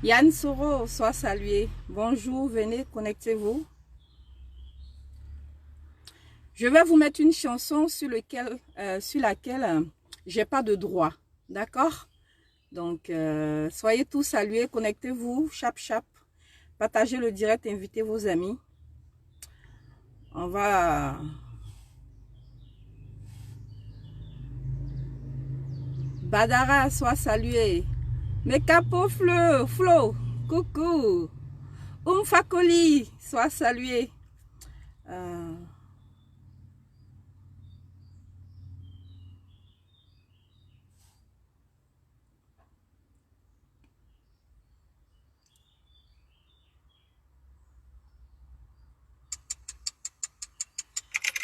Yann Soro, sois salué. Bonjour, venez, connectez-vous. Je vais vous mettre une chanson sur laquelle j'ai pas de droit. D'accord? Donc, soyez tous salués, connectez-vous, chap chap. Partagez le direct, invitez vos amis. On va... Badara, sois salué. Mekapo Flo, coucou. Fakoli, sois salué.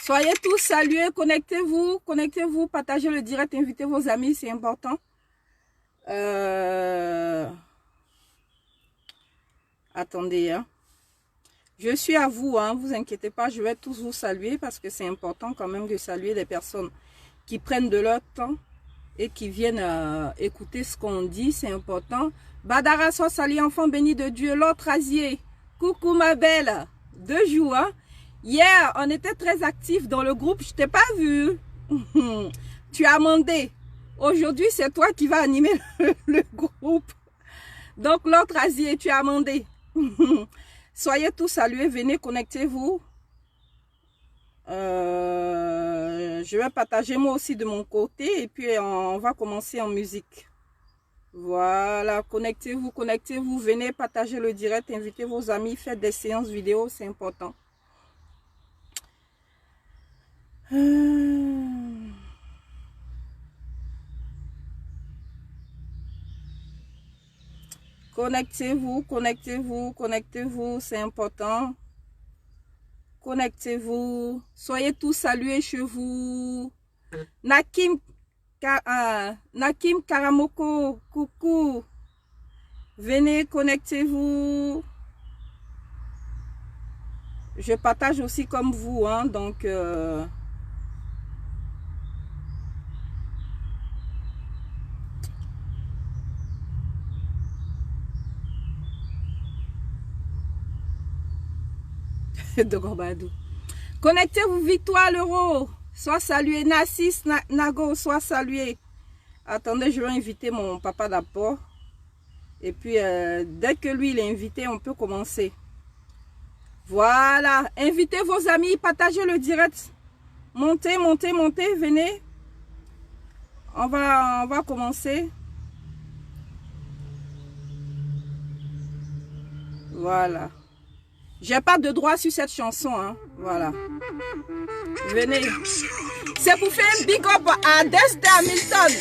Soyez tous salués, connectez-vous, partagez le direct, invitez vos amis, c'est important. Attendez, hein. Je suis à vous, hein, vous inquiétez pas, je vais tous vous saluer parce que c'est important quand même de saluer les personnes qui prennent de leur temps et qui viennent écouter ce qu'on dit, c'est important. Badara, soit salué, enfant béni de Dieu, l'autre Asier. Coucou ma belle, 2 jours, hein. Hier, on était très actifs dans le groupe, je t'ai pas vu. Tu as demandé. Aujourd'hui, c'est toi qui vas animer le groupe. Donc, l'autre Asie, tu as demandé. Soyez tous salués, venez, connectez-vous. Je vais partager moi aussi de mon côté et puis on va commencer en musique. Voilà, connectez-vous, venez partager le direct, invitez vos amis, faites des séances vidéo, c'est important. Connectez-vous, c'est important. Connectez-vous, soyez tous salués chez vous. Nakim Karamoko, coucou. Venez, connectez-vous. Je partage aussi comme vous, hein, donc... de Gorbadou. Connectez-vous, Victoire l'euro. Sois salué. Nassis Nago, sois salué. Attendez, je vais inviter mon papa d'abord. Et puis, dès que lui, il est invité, on peut commencer. Voilà. Invitez vos amis, partagez le direct. Montez, venez. On va commencer. Voilà. J'ai pas de droit sur cette chanson, hein. Voilà. Venez. C'est pour faire un big up à Dexter Hamilton.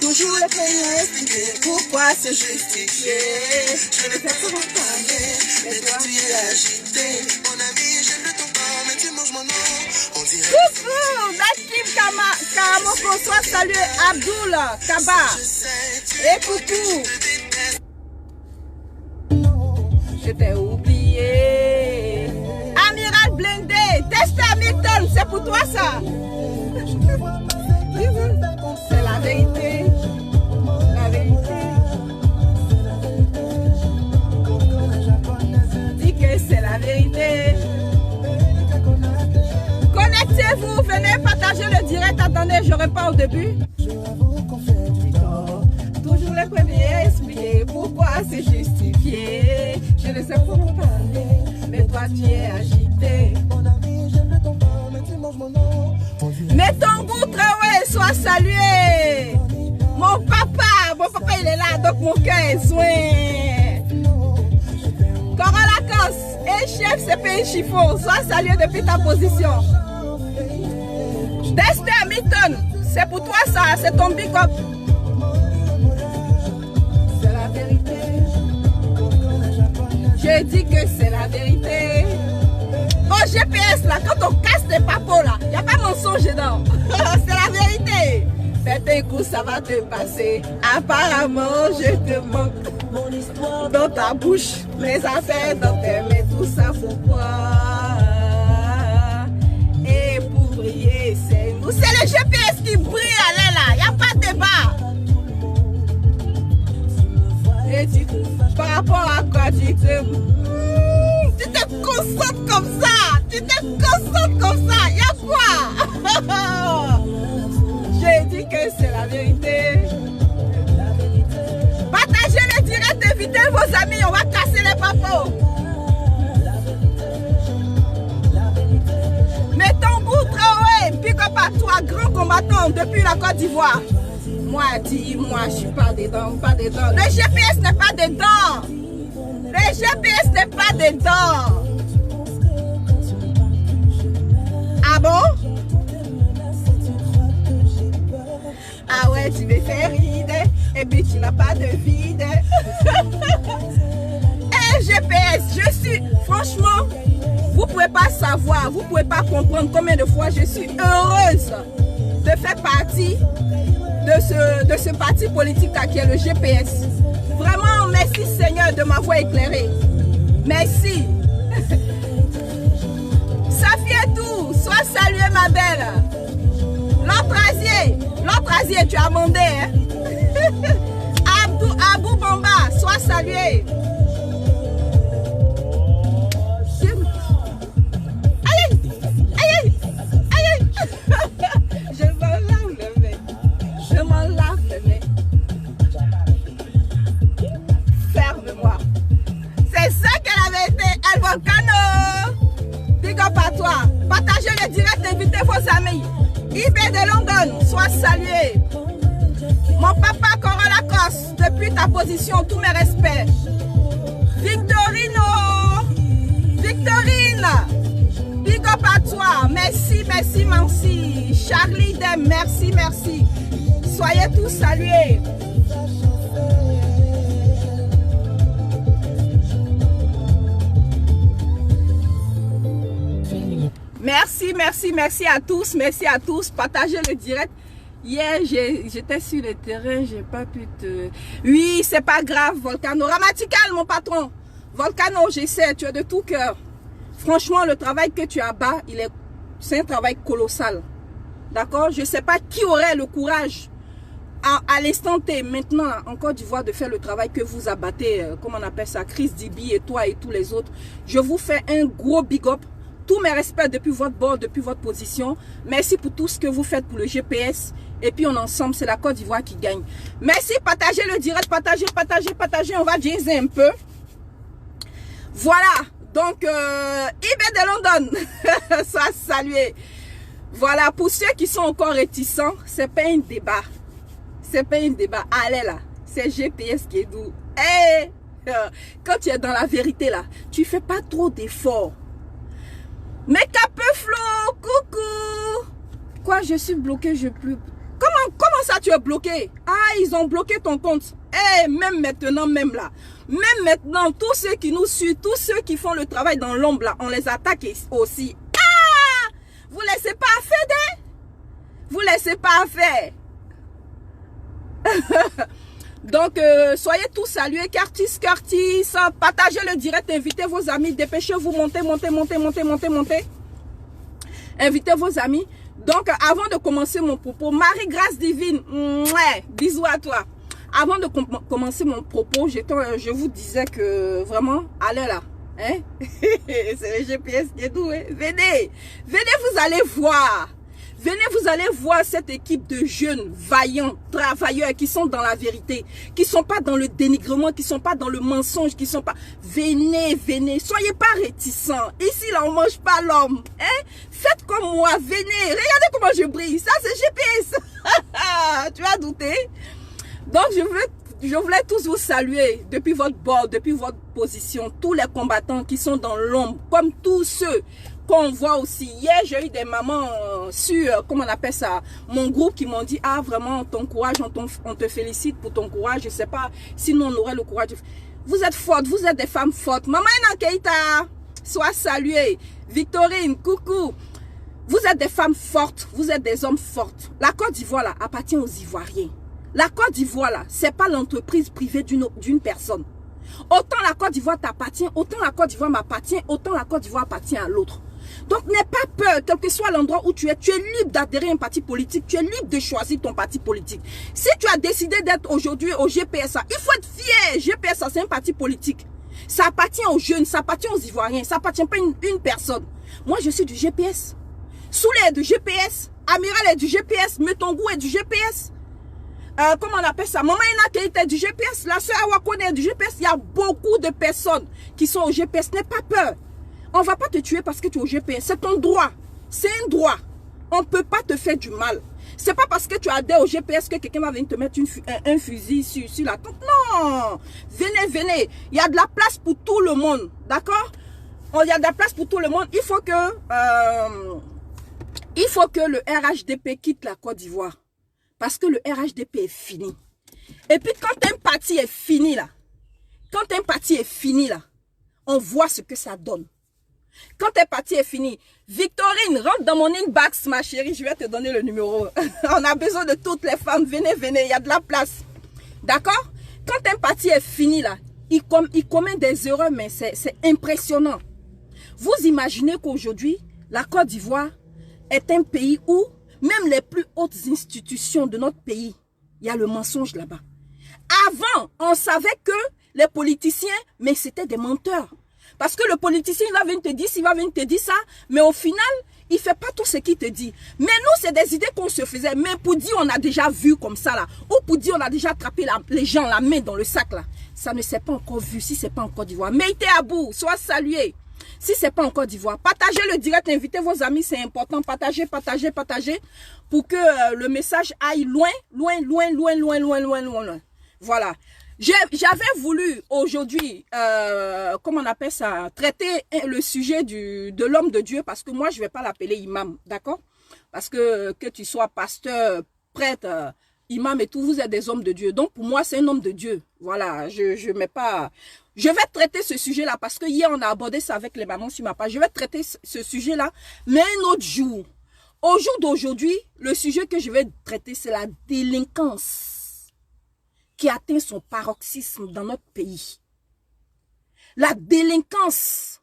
Toujours le premier expliquer pourquoi se justifier. Je ne fais pas parler, mais toi tu es agité. Mon ami, j'aime le ton corps, mais tu manges mon nom. Coucou, Nakim Karamoko, soit salué, Abdul Kaba. Et coucou. Je t'ai oublié. Amiral Blindé, Dexter Hamilton, c'est pour toi ça. C'est la vérité. La vérité. Dis que c'est la vérité. Connectez-vous, venez partager le direct. Attendez, je réponds au début. Toujours les premiers à expliquer pourquoi c'est justifié. Je ne sais pas parler, mais toi tu es agité. Mon ami, j'aime ton corps, mais tu manges mon nom. Mais ton goût, ouais, sois sois salué. Mon papa il est là, donc mon cœur est soin. Cora Lacoste, et chef CPI Chiffon, sois salué depuis ta position. Dexter Hamilton, c'est pour toi ça, c'est ton big up. C'est la vérité. Je dis que c'est la vérité. Au GPS là, quand on casse tes papos là, il n'y a pas mensonge dedans. C'est la vérité. Fais tes coups, ça va te passer. Apparemment, je te manque. Dans ta bouche, mes affaires dans tes mains, tout ça faut quoi. Et pour briller, c'est nous. C'est le GPS qui brille, allez là, il n'y a pas de débat. Et tu, par rapport à quoi tu te concentres comme ça. Tu te concentres comme ça. Il y a quoi? J'ai dit que c'est la vérité. Partagez le direct, invitez vos amis, on va casser les papos. Mettons bout Traoré, pick up à toi, grand combattant depuis la Côte d'Ivoire. Moi, dis-moi, je suis pas dedans, pas dedans. Le GPS n'est pas dedans. Le GPS n'est pas dedans. Ah bon? Ah ouais, tu me fais rire. Et puis tu n'as pas de vide. Et GPS, je suis, franchement, vous ne pouvez pas savoir, vous ne pouvez pas comprendre combien de fois je suis heureuse de faire partie de ce parti politique qui est le GPS. Vraiment, merci Seigneur de m'avoir éclairé. Merci. Safi et tout, sois salué ma belle. L'autre Asier, tu as mandé. Hein? Abou Bamba, sois salué. Aïe, aïe, aïe, aïe. Je m'en lave le nez. Je m'en lave le nez. Ferme-moi. C'est ça qu'elle avait été. El Volcano. Big up à toi. Partagez le direct, invitez vos amis. IB de London, sois salué. Mon papa Cora Lacoste, depuis ta position, tous mes respects. Victorine, big up à toi. Merci, merci, merci. Charlie Dem, merci, merci. Soyez tous salués. Merci, merci, merci à tous. Merci à tous. Partagez le direct. Hier, j'étais sur le terrain, j'ai pas pu te... Oui, c'est pas grave, Volcano. Ramatical, mon patron. Volcano, j'essaie, tu es de tout cœur. Franchement, le travail que tu as bas, c'est un travail colossal. D'accord? Je sais pas qui aurait le courage à l'instant T, maintenant, en Côte d'Ivoire, de faire le travail que vous abattez, comment on appelle ça, Chris Dibi et toi et tous les autres. Je vous fais un gros big up. Tous mes respects depuis votre bord, depuis votre position. Merci pour tout ce que vous faites pour le GPS. Et puis on ensemble, c'est la Côte d'Ivoire qui gagne. Merci, partagez le direct, partagez. On va jazzer un peu. Voilà, donc IB de London, soit salué. Voilà, pour ceux qui sont encore réticents, c'est pas un débat. C'est pas un débat. Allez là, c'est GPS qui est doux. Hey, quand tu es dans la vérité là, tu fais pas trop d'efforts. Mais Capé Flo, coucou. Quoi, je suis bloqué, je peux... Comment ça tu es bloqué? Ah, ils ont bloqué ton compte. Eh, même maintenant, même là. Même maintenant, tous ceux qui nous suivent, tous ceux qui font le travail dans l'ombre là, on les attaque aussi. Ah! Vous laissez pas faire Vous laissez pas faire. Donc, soyez tous salués. Curtis, partagez le direct, invitez vos amis, dépêchez-vous, montez. Invitez vos amis. Donc, avant de commencer mon propos, Marie-Grâce Divine, bisous à toi. Avant de commencer mon propos, je vous disais que vraiment, allez là. Hein? C'est le GPS qui est doux. Hein? Venez, vous allez voir. Venez, vous allez voir cette équipe de jeunes, vaillants, travailleurs qui sont dans la vérité, qui ne sont pas dans le dénigrement, qui ne sont pas dans le mensonge, qui ne sont pas... Venez, soyez pas réticents. Ici, là, on ne mange pas l'homme. Hein? Faites comme moi, venez. Regardez comment je brille. Ça, c'est GPS. Tu as douté? Donc, je voulais tous vous saluer depuis votre bord, depuis votre position, tous les combattants qui sont dans l'ombre, comme tous ceux qu'on voit aussi. Hier, j'ai eu des mamans sur, comment on appelle ça, mon groupe qui m'ont dit, ah vraiment, ton courage, on te félicite pour ton courage, je sais pas, sinon on aurait le courage. Vous êtes fortes, vous êtes des femmes fortes. Maman Ina Keita, sois saluée. Victorine, coucou. Vous êtes des femmes fortes, vous êtes des hommes fortes. La Côte d'Ivoire là appartient aux Ivoiriens. La Côte d'Ivoire là, c'est pas l'entreprise privée d'une personne. Autant la Côte d'Ivoire t'appartient, autant la Côte d'Ivoire m'appartient, autant la Côte d'Ivoire appartient à l'autre. Donc n'aie pas peur, quel que soit l'endroit où tu es libre d'adhérer à un parti politique, tu es libre de choisir ton parti politique. Si tu as décidé d'être aujourd'hui au GPSA, il faut être fier. GPSA, c'est un parti politique. Ça appartient aux jeunes, ça appartient aux Ivoiriens, ça appartient pas à une personne. Moi, je suis du GPS. Souley est du GPS. Amiral est du GPS. Metongou est du GPS. Comment on appelle ça? Maman Ina Keita est du GPS. La soeur Awakone est du GPS. Il y a beaucoup de personnes qui sont au GPS. N'aie pas peur. On ne va pas te tuer parce que tu es au GPS. C'est ton droit. C'est un droit. On ne peut pas te faire du mal. C'est pas parce que tu adhères au GPS que quelqu'un va venir te mettre un fusil sur la tête. Non. Venez, venez. Il y a de la place pour tout le monde. D'accord? Il y a de la place pour tout le monde. Il faut que le RHDP quitte la Côte d'Ivoire. Parce que le RHDP est fini. Et puis quand un parti est fini là, on voit ce que ça donne. Quand un parti est fini, Victorine, rentre dans mon inbox, ma chérie, je vais te donner le numéro. On a besoin de toutes les femmes. Venez, venez, il y a de la place. D'accord? Quand un parti est fini là, il commet des erreurs, mais c'est impressionnant. Vous imaginez qu'aujourd'hui, la Côte d'Ivoire est un pays où même les plus hautes institutions de notre pays, il y a le mensonge là-bas. Avant, on savait que les politiciens, mais c'était des menteurs. Parce que le politicien, il va venir te dire ça, mais au final, il ne fait pas tout ce qu'il te dit. Mais nous, c'est des idées qu'on se faisait. Mais pour dire, on a déjà vu comme ça là. Ou pour dire, on a déjà attrapé les gens, la main dans le sac là. Ça ne s'est pas encore vu si ce n'est pas en Côte d'Ivoire. Mettez à bout, sois salué. Si ce n'est pas en Côte d'Ivoire, partagez le direct, invitez vos amis, c'est important. Partagez, partagez, partagez pour que le message aille loin, loin, loin, loin, loin, loin, loin, loin, loin. Voilà. J'avais voulu aujourd'hui, comment on appelle ça, traiter le sujet de l'homme de Dieu parce que moi, je ne vais pas l'appeler imam, d'accord? Parce que tu sois pasteur, prêtre, imam et tout, vous êtes des hommes de Dieu. Donc, pour moi, c'est un homme de Dieu. Voilà, je mets pas... Je vais traiter ce sujet-là parce que hier, on a abordé ça avec les mamans sur ma page. Je vais traiter ce sujet-là, mais un autre jour. Au jour d'aujourd'hui, le sujet que je vais traiter, c'est la délinquance qui atteint son paroxysme dans notre pays. La délinquance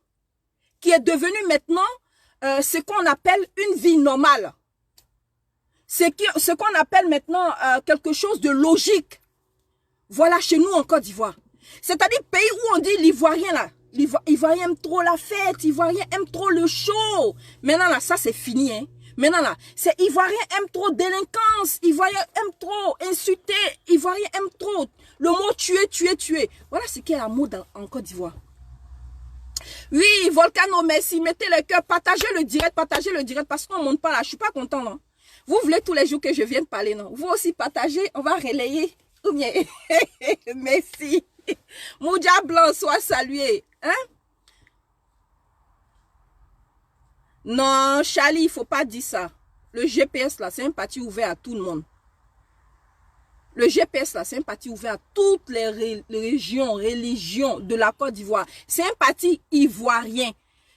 qui est devenue maintenant ce qu'on appelle une vie normale. Ce qu'on appelle maintenant quelque chose de logique. Voilà, chez nous en Côte d'Ivoire. C'est-à-dire pays où on dit l'Ivoirien là. L'Ivoirien aime trop la fête, l'Ivoirien aime trop le show. Maintenant là, ça c'est fini. Hein. Maintenant là, c'est Ivoirien aime trop délinquance, Ivoirien aime trop insulter, Ivoirien aime trop le mot tuer, tuer, tuer. Voilà ce qui est la mode en Côte d'Ivoire. Oui, Volcano, merci. Mettez le cœur, partagez le direct parce qu'on ne monte pas là. Je ne suis pas content, non. Vous voulez tous les jours que je vienne parler, non? Vous aussi partagez, on va relayer. Ou bien, merci. Moudja Blanc, soit salué. Hein? Non, Charlie, il ne faut pas dire ça. Le GPS, là, c'est un parti ouvert à tout le monde. Le GPS, là, c'est un parti ouvert à toutes les religions de la Côte d'Ivoire. C'est un parti ivoirien.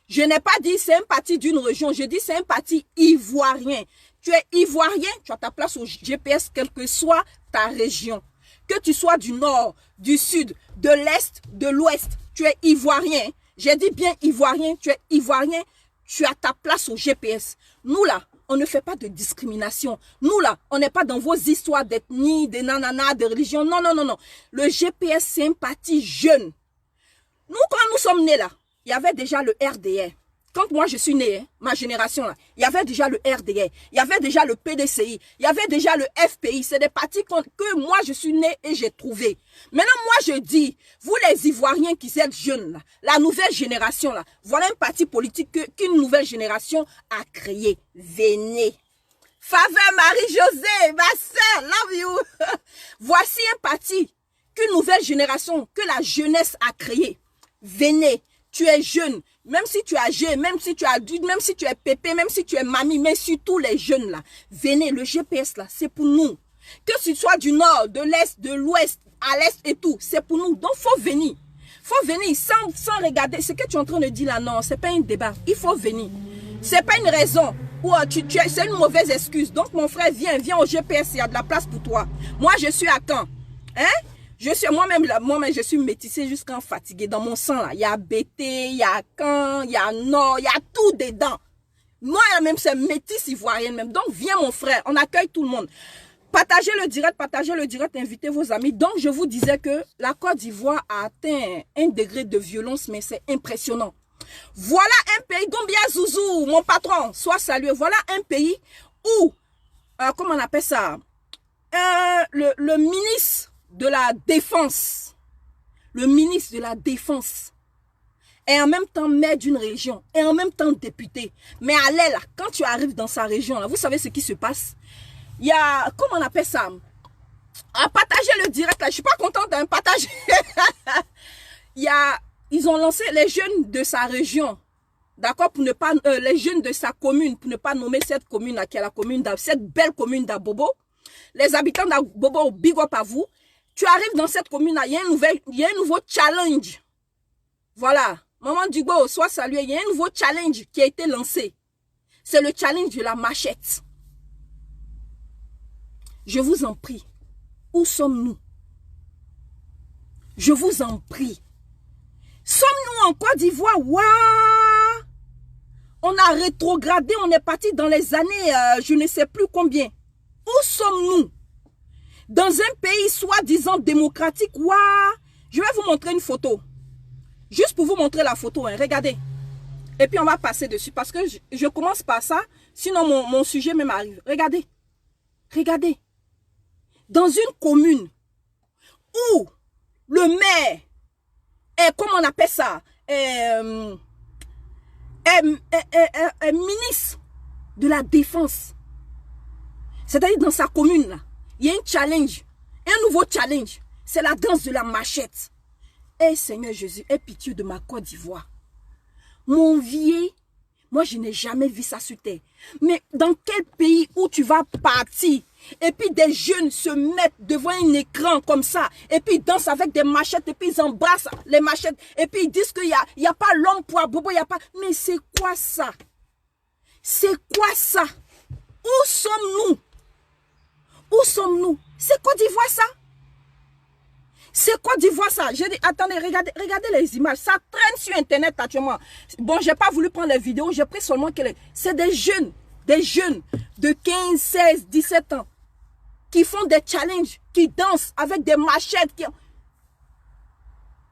Je n'ai pas dit c'est un parti d'une région. Je dis c'est un parti ivoirien. Tu es ivoirien, tu as ta place au GPS, quelle que soit ta région. Que tu sois du nord, du sud, de l'est, de l'ouest, tu es ivoirien. J'ai dit bien ivoirien, tu es ivoirien, tu as ta place au GPS. Nous là, on ne fait pas de discrimination. Nous là, on n'est pas dans vos histoires d'ethnie, de nanana, de religion. Non, non, non, non. Le GPS, c'est un parti jeune. Nous, quand nous sommes nés là, il y avait déjà le RDR. Quand moi je suis né, hein, ma génération là, il y avait déjà le RDR, il y avait déjà le PDCI, il y avait déjà le FPI. C'est des partis que moi je suis né et j'ai trouvé. Maintenant moi je dis, vous les Ivoiriens qui êtes jeunes là, la nouvelle génération là, voilà un parti politique qu'une nouvelle génération a créé. Venez, Faveur Marie-Josée, ma soeur, love you. Voici un parti qu'une nouvelle génération, que la jeunesse a créé. Venez, tu es jeune, même si tu es âgé, même si tu es adulte, même si tu es pépé, même si tu es mamie, mais surtout les jeunes là. Venez, le GPS là, c'est pour nous. Que tu sois du nord, de l'est, de l'ouest, à l'est et tout, c'est pour nous. Donc, faut venir. Faut venir sans regarder. Ce que tu es en train de dire là, non, c'est pas un débat. Il faut venir. C'est pas une raison. Ou c'est une mauvaise excuse. Donc, mon frère, viens au GPS, il y a de la place pour toi. Moi, je suis à Caen. Hein? Je suis moi-même, je suis métissée jusqu'en fatiguée. Dans mon sang, là, il y a Bété, il y a Caen, il y a Nord, il y a tout dedans. Moi, même, c'est métisse ivoirienne même. Donc, viens, mon frère, on accueille tout le monde. Partagez le direct, invitez vos amis. Donc, je vous disais que la Côte d'Ivoire a atteint un degré de violence, mais c'est impressionnant. Voilà un pays, Doumbia Zouzou, mon patron, sois salué. Voilà un pays où, comment on appelle ça, le ministre de la Défense, est en même temps maire d'une région, et en même temps député. Mais allez là, quand tu arrives dans sa région, là, vous savez ce qui se passe? Il y a, comment on appelle ça? Partager le direct là, je suis pas contente d'un partage. Ils ont lancé les jeunes de sa région, d'accord, pour ne pas, les jeunes de sa commune, pour ne pas nommer cette commune là, qui est la commune cette belle commune d'Abobo. Les habitants d'Abobo, big up à vous. Tu arrives dans cette commune là, il y a un nouveau challenge. Voilà. Maman Dugo, sois salué. Il y a un nouveau challenge qui a été lancé. C'est le challenge de la machette. Je vous en prie. Où sommes-nous? Je vous en prie. Sommes-nous en Côte d'Ivoire? Waouh! On a rétrogradé, on est parti dans les années, je ne sais plus combien. Où sommes-nous? Dans un pays soi-disant démocratique. Waouh! Je vais vous montrer une photo. Juste pour vous montrer la photo, hein. Regardez. Et puis on va passer dessus parce que je commence par ça, sinon mon sujet même arrive. Regardez. Regardez. Dans une commune où le maire est, comment on appelle ça, est ministre de la Défense. C'est-à-dire dans sa commune, là, il y a un challenge, un nouveau challenge. C'est la danse de la machette. Eh Seigneur Jésus, aie pitié de ma Côte d'Ivoire. Mon vieil, moi je n'ai jamais vu ça sur terre. Mais dans quel pays où tu vas partir et puis des jeunes se mettent devant un écran comme ça et puis ils dansent avec des machettes et puis ils embrassent les machettes et puis ils disent qu'il n'y a pas l'homme pour Abobo, il n'y a pas... Mais c'est quoi ça? C'est quoi ça? Où sommes-nous? Où sommes-nous? C'est Côte d'Ivoire ça? C'est Côte d'Ivoire ça? J'ai dit, attendez, regardez les images. Ça traîne sur Internet actuellement. Bon, j'ai pas voulu prendre les vidéos. J'ai pris seulement que c'est des jeunes de 15, 16, 17 ans qui font des challenges, qui dansent avec des machettes.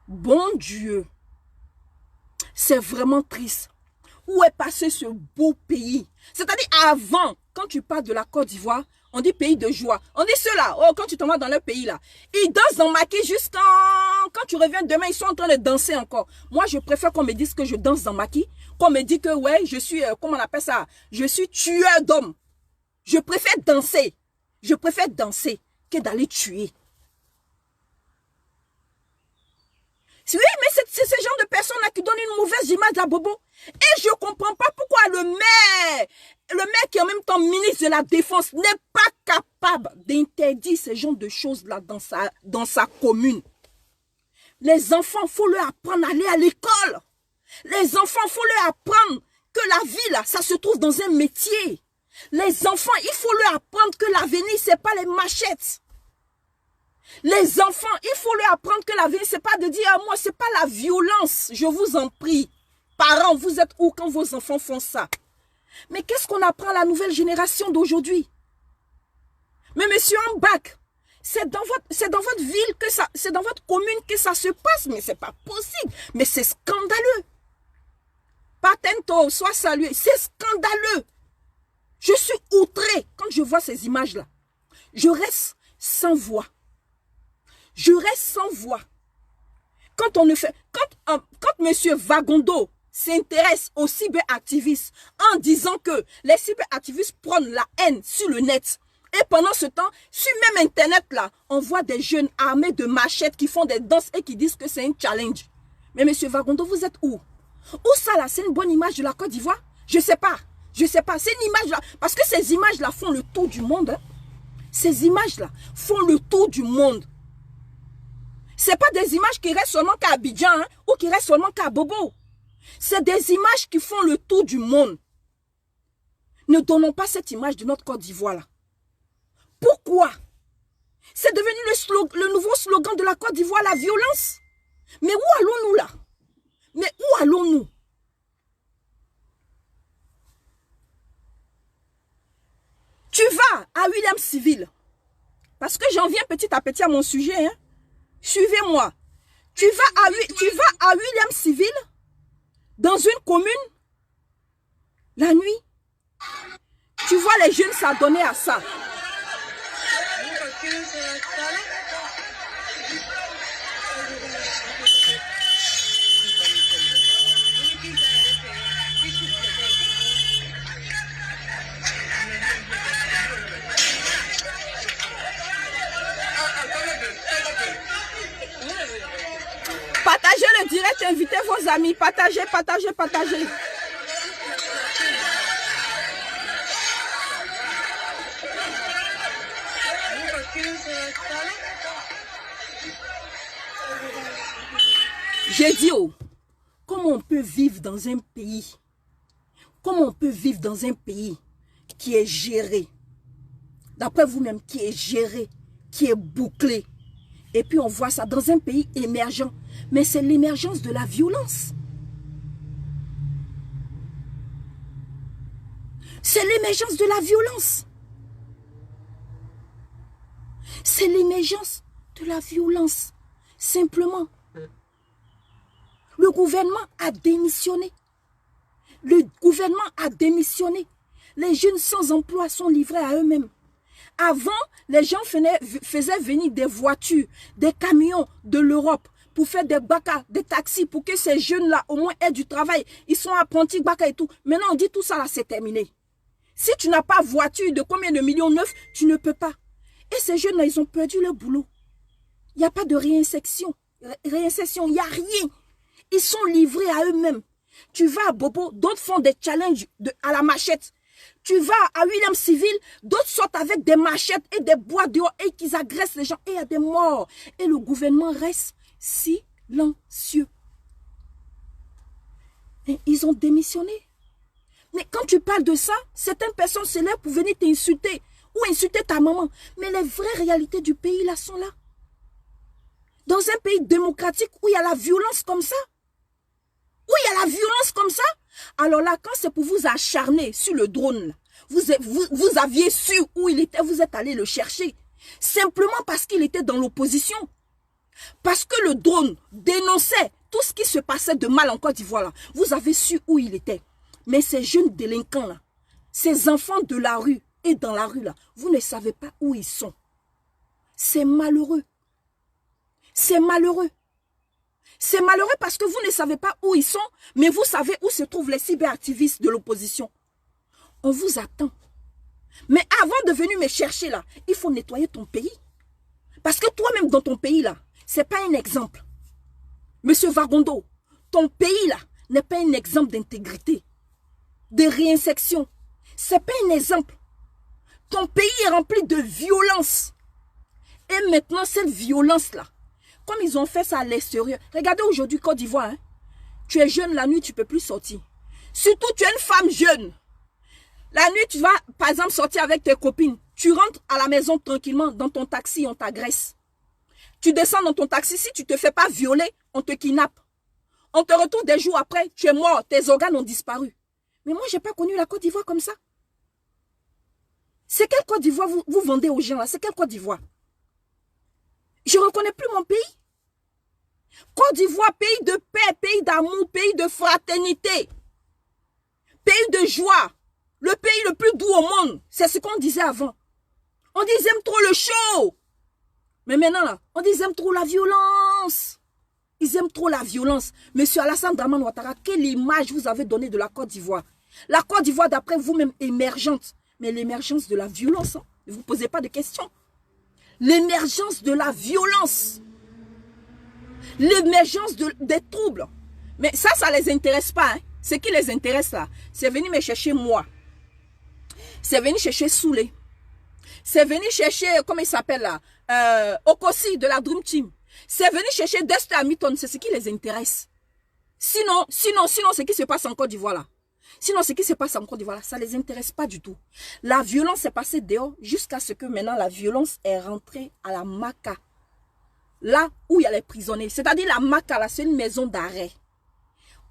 Bon Dieu. C'est vraiment triste. Où est passé ce beau pays? C'est-à-dire avant, quand tu parles de la Côte d'Ivoire, on dit pays de joie. On dit ceux-là, oh, quand tu t'en vas dans leur pays là, ils dansent dans Maki jusqu'à... Quand tu reviens demain, ils sont en train de danser encore. Moi, je préfère qu'on me dise que je danse dans Maki, qu'on me dise que, ouais, je suis, comment on appelle ça? Je suis tueur d'hommes. Je préfère danser. Je préfère danser que d'aller tuer. Oui, mais c'est ce genre de personnes-là qui donnent une mauvaise image à Bobo. Et je ne comprends pas pourquoi le maire qui est en même temps ministre de la Défense n'est pas capable d'interdire ce genre de choses-là dans sa commune. Les enfants, il faut leur apprendre à aller à l'école. Les enfants, il faut leur apprendre que la vie, là, ça se trouve dans un métier. Les enfants, il faut leur apprendre que l'avenir, ce n'est pas les machettes. Les enfants, il faut leur apprendre que l'avenir, ce n'est pas de dire à moi, ce n'est pas la violence. Je vous en prie. Parents, vous êtes où quand vos enfants font ça? Mais qu'est-ce qu'on apprend à la nouvelle génération d'aujourd'hui? Mais monsieur en bac, c'est dans votre ville que ça, c'est dans votre commune que ça se passe. Mais c'est pas possible. Mais c'est scandaleux. Patento, sois salué. C'est scandaleux. Je suis outré quand je vois ces images-là. Je reste sans voix. Je reste sans voix. Quand on ne fait... Quand monsieur Vagondo s'intéresse aux cyberactivistes en disant que les cyberactivistes prennent la haine sur le net. Et pendant ce temps, sur même Internet, là, on voit des jeunes armés de machettes qui font des danses et qui disent que c'est un challenge. Mais monsieur Vagondo, vous êtes où? Où ça là? C'est une bonne image de la Côte d'Ivoire? Je sais pas. Je sais pas. C'est une image là. Parce que ces images là font le tour du monde. Hein. Ces images là font le tour du monde. Ce n'est pas des images qui restent seulement qu'à Abidjan hein, ou qui restent seulement qu'à Bobo. C'est des images qui font le tour du monde. Ne donnons pas cette image de notre Côte d'Ivoire là. Pourquoi? C'est devenu le nouveau slogan de la Côte d'Ivoire, la violence. Mais où allons-nous là? Mais où allons-nous? Tu vas à William Civil. Parce que j'en viens petit à petit à mon sujet. Hein. Suivez-moi. Tu vas à William Civil, dans une commune, la nuit. Tu vois les jeunes s'adonner à ça. Partagez le direct, invitez vos amis, partagez, partagez, partagez. J'ai dit, oh, comment on peut vivre dans un pays, comment on peut vivre dans un pays qui est géré, d'après vous-même, qui est géré, qui est bouclé. Et puis on voit ça dans un pays émergent. Mais c'est l'émergence de la violence. C'est l'émergence de la violence. C'est l'émergence de la violence. Simplement. Le gouvernement a démissionné. Le gouvernement a démissionné. Les jeunes sans emploi sont livrés à eux-mêmes. Avant, les gens faisaient venir des voitures, des camions de l'Europe pour faire des baka, des taxis, pour que ces jeunes-là au moins aient du travail. Ils sont apprentis baka et tout. Maintenant, on dit tout ça là, c'est terminé. Si tu n'as pas voiture de combien de millions neufs, tu ne peux pas. Et ces jeunes-là, ils ont perdu leur boulot. Il n'y a pas de réinsertion. Réinsertion, il n'y a rien. Ils sont livrés à eux-mêmes. Tu vas à Bobo, d'autres font des challenges à la machette. Tu vas à William Civil, d'autres sortent avec des machettes et des bois dehors et qu'ils agressent les gens et il y a des morts. Et le gouvernement reste silencieux. Et ils ont démissionné. Mais quand tu parles de ça, certaines personnes se lèvent pour venir t'insulter ou insulter ta maman. Mais les vraies réalités du pays là sont là. Dans un pays démocratique où il y a la violence comme ça, où il y a la violence comme ça, alors là, quand c'est pour vous acharner sur le drone, vous aviez su où il était, vous êtes allé le chercher. Simplement parce qu'il était dans l'opposition. Parce que le drone dénonçait tout ce qui se passait de mal en Côte d'Ivoire là. Vous avez su où il était. Mais ces jeunes délinquants là, ces enfants de la rue et dans la rue là, vous ne savez pas où ils sont. C'est malheureux. C'est malheureux. C'est malheureux parce que vous ne savez pas où ils sont, mais vous savez où se trouvent les cyberactivistes de l'opposition. On vous attend. Mais avant de venir me chercher là, il faut nettoyer ton pays. Parce que toi-même dans ton pays là, ce n'est pas un exemple. Monsieur Vagondo, ton pays là n'est pas un exemple d'intégrité, de réinsertion. Ce n'est pas un exemple. Ton pays est rempli de violence. Et maintenant, cette violence-là, comme ils ont fait ça à l'extérieur. Regardez aujourd'hui Côte d'Ivoire. Hein? Tu es jeune la nuit, tu ne peux plus sortir. Surtout, tu es une femme jeune. La nuit, tu vas, par exemple, sortir avec tes copines. Tu rentres à la maison tranquillement, dans ton taxi, on t'agresse. Tu descends dans ton taxi, si tu ne te fais pas violer, on te kidnappe. On te retrouve des jours après, tu es mort, tes organes ont disparu. Mais moi, je n'ai pas connu la Côte d'Ivoire comme ça. C'est quelle Côte d'Ivoire vous vendez aux gens là? C'est quelle Côte d'Ivoire? Je ne reconnais plus mon pays. Côte d'Ivoire, pays de paix, pays d'amour, pays de fraternité, pays de joie, le pays le plus doux au monde. C'est ce qu'on disait avant. On disait aime trop le show. Mais maintenant, là, on disait aime trop la violence. Ils aiment trop la violence. Monsieur Alassane Dramane Ouattara, quelle image vous avez donnée de la Côte d'Ivoire? La Côte d'Ivoire, d'après vous-même, émergente. Mais l'émergence de la violence, hein, ne vous posez pas de questions. L'émergence de la violence. L'émergence des troubles. Mais ça ne les intéresse pas. Hein. Ce qui les intéresse là, c'est venir me chercher moi. C'est venir chercher Soulé. C'est venir chercher, comment il s'appelle là, Okosi de la Dream Team. C'est venir chercher Dexter Hamilton. C'est ce qui les intéresse. Sinon, ce qui se passe en Côte d'Ivoire là. Sinon, ce qui se passe en Côte d'Ivoire là, ça ne les intéresse pas du tout. La violence est passée dehors jusqu'à ce que maintenant la violence est rentrée à la Maka. Là où il y a les prisonniers. C'est-à-dire la Maka là, c'est une maison d'arrêt.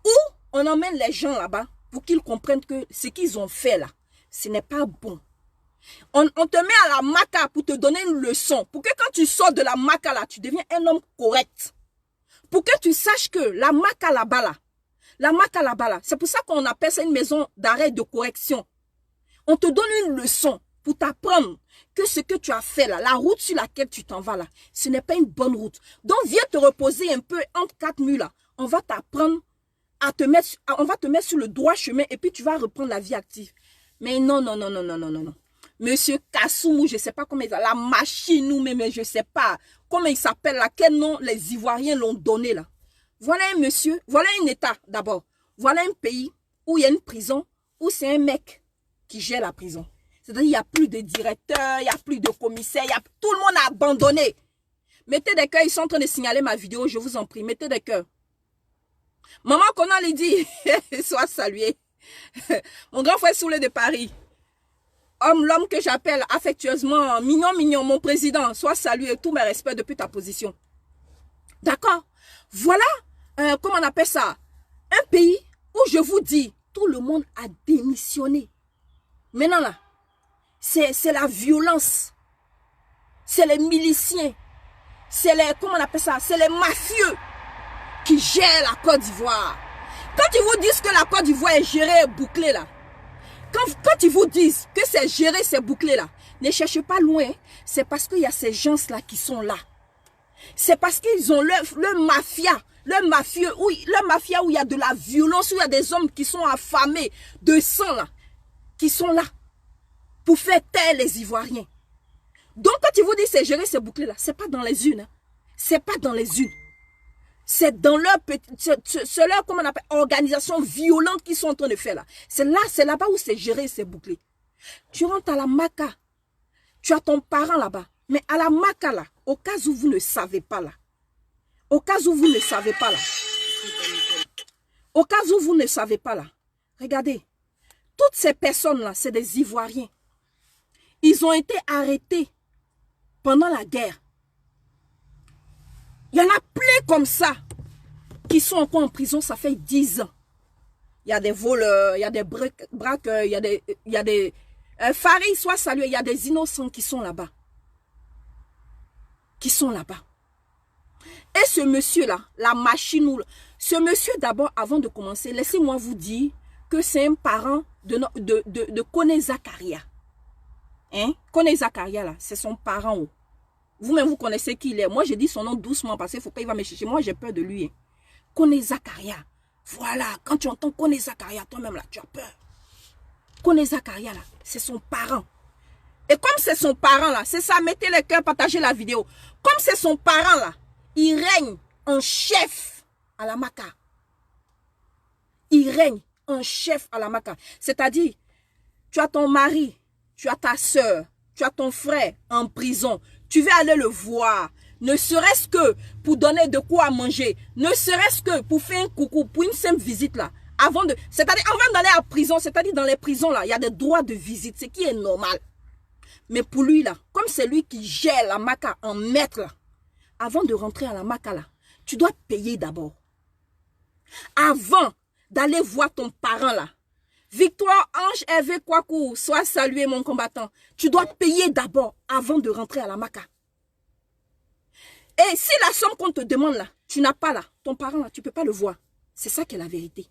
Où on emmène les gens là-bas pour qu'ils comprennent que ce qu'ils ont fait là, ce n'est pas bon. On te met à la Maka pour te donner une leçon. Pour que quand tu sors de la Maka là, tu deviens un homme correct. Pour que tu saches que la Maka là-bas là, c'est pour ça qu'on appelle ça une maison d'arrêt de correction. On te donne une leçon pour t'apprendre que ce que tu as fait là, la route sur laquelle tu t'en vas là, ce n'est pas une bonne route. Donc viens te reposer un peu entre quatre murs là. On va t'apprendre on va te mettre sur le droit chemin et puis tu vas reprendre la vie active. Mais non. Monsieur Kassoumou, je ne sais pas comment il s'appelle, la machine ou même je ne sais pas comment il s'appelle là, quel nom les Ivoiriens l'ont donné là. Voilà un monsieur, voilà un état d'abord. Voilà un pays où il y a une prison, où c'est un mec qui gère la prison. C'est-à-dire qu'il n'y a plus de directeur, il n'y a plus de commissaire, tout le monde a abandonné. Mettez des cœurs, ils sont en train de signaler ma vidéo, je vous en prie, mettez des cœurs. Maman Conan lui dit, sois salué. Mon grand frère Soulé de Paris. L'homme que j'appelle affectueusement, mignon, mon président, sois salué, tous mes respects depuis ta position. D'accord? Voilà, comment on appelle ça? Un pays où je vous dis, tout le monde a démissionné. Maintenant là, c'est la violence. C'est les miliciens. C'est les, comment on appelle ça? C'est les mafieux qui gèrent la Côte d'Ivoire. Quand ils vous disent que la Côte d'Ivoire est gérée et bouclée là, quand ils vous disent que c'est géré, c'est bouclé là, ne cherchez pas loin. C'est parce qu'il y a ces gens-là qui sont là. C'est parce qu'ils ont le mafia, le mafia où il y a de la violence, où il y a des hommes qui sont affamés de sang là, qui sont là pour faire taire les Ivoiriens. Donc quand ils vous disent c'est géré, c'est bouclé là, c'est pas dans les unes. Hein. C'est pas dans les unes. C'est dans leur comment on appelle, organisation violente qu'ils sont en train de faire là. C'est là-bas où c'est géré, c'est bouclé. Tu rentres à la Maka, tu as ton parent là-bas. Mais à la Maka là, au cas où vous ne savez pas là, regardez, toutes ces personnes là, c'est des Ivoiriens. Ils ont été arrêtés pendant la guerre. Il y en a plein comme ça qui sont encore en prison, ça fait 10 ans. Il y a des voleurs, il y a des braqueurs, il y a des Farid, soit salué, il y a des innocents qui sont là-bas. Et ce monsieur-là, la machine, ce monsieur d'abord, avant de commencer, laissez-moi vous dire que c'est un parent de Kone Zakaria. Hein? Kone Zakaria, là, c'est son parent. Vous-même, vous connaissez qui il est. Moi, je dis son nom doucement parce qu'il ne faut pas qu'il va me chercher. Moi, j'ai peur de lui. Hein. Kone Zakaria. Voilà, quand tu entends Kone Zakaria, toi-même, là, tu as peur. Kone Zakaria, là, c'est son parent. Et comme c'est son parent, là, c'est ça, mettez les cœurs, partagez la vidéo. Comme c'est son parent, là, il règne en chef à la Maka. Il règne en chef à la Maka. C'est-à-dire, tu as ton mari, tu as ta soeur, tu as ton frère en prison. Tu veux aller le voir, ne serait-ce que pour donner de quoi manger, ne serait-ce que pour faire un coucou, pour une simple visite là. C'est-à-dire, avant d'aller à prison, c'est-à-dire dans les prisons là, il y a des droits de visite, ce qui est normal. Mais pour lui là, comme c'est lui qui gère la Maka en maître là, avant de rentrer à la Maka là, tu dois payer d'abord. Avant d'aller voir ton parent là, Victoire Ange Hervé Kwaku, sois salué mon combattant. Tu dois payer d'abord avant de rentrer à la Maka. Et si la somme qu'on te demande là, tu n'as pas là, ton parent là, tu ne peux pas le voir. C'est ça qui est la vérité.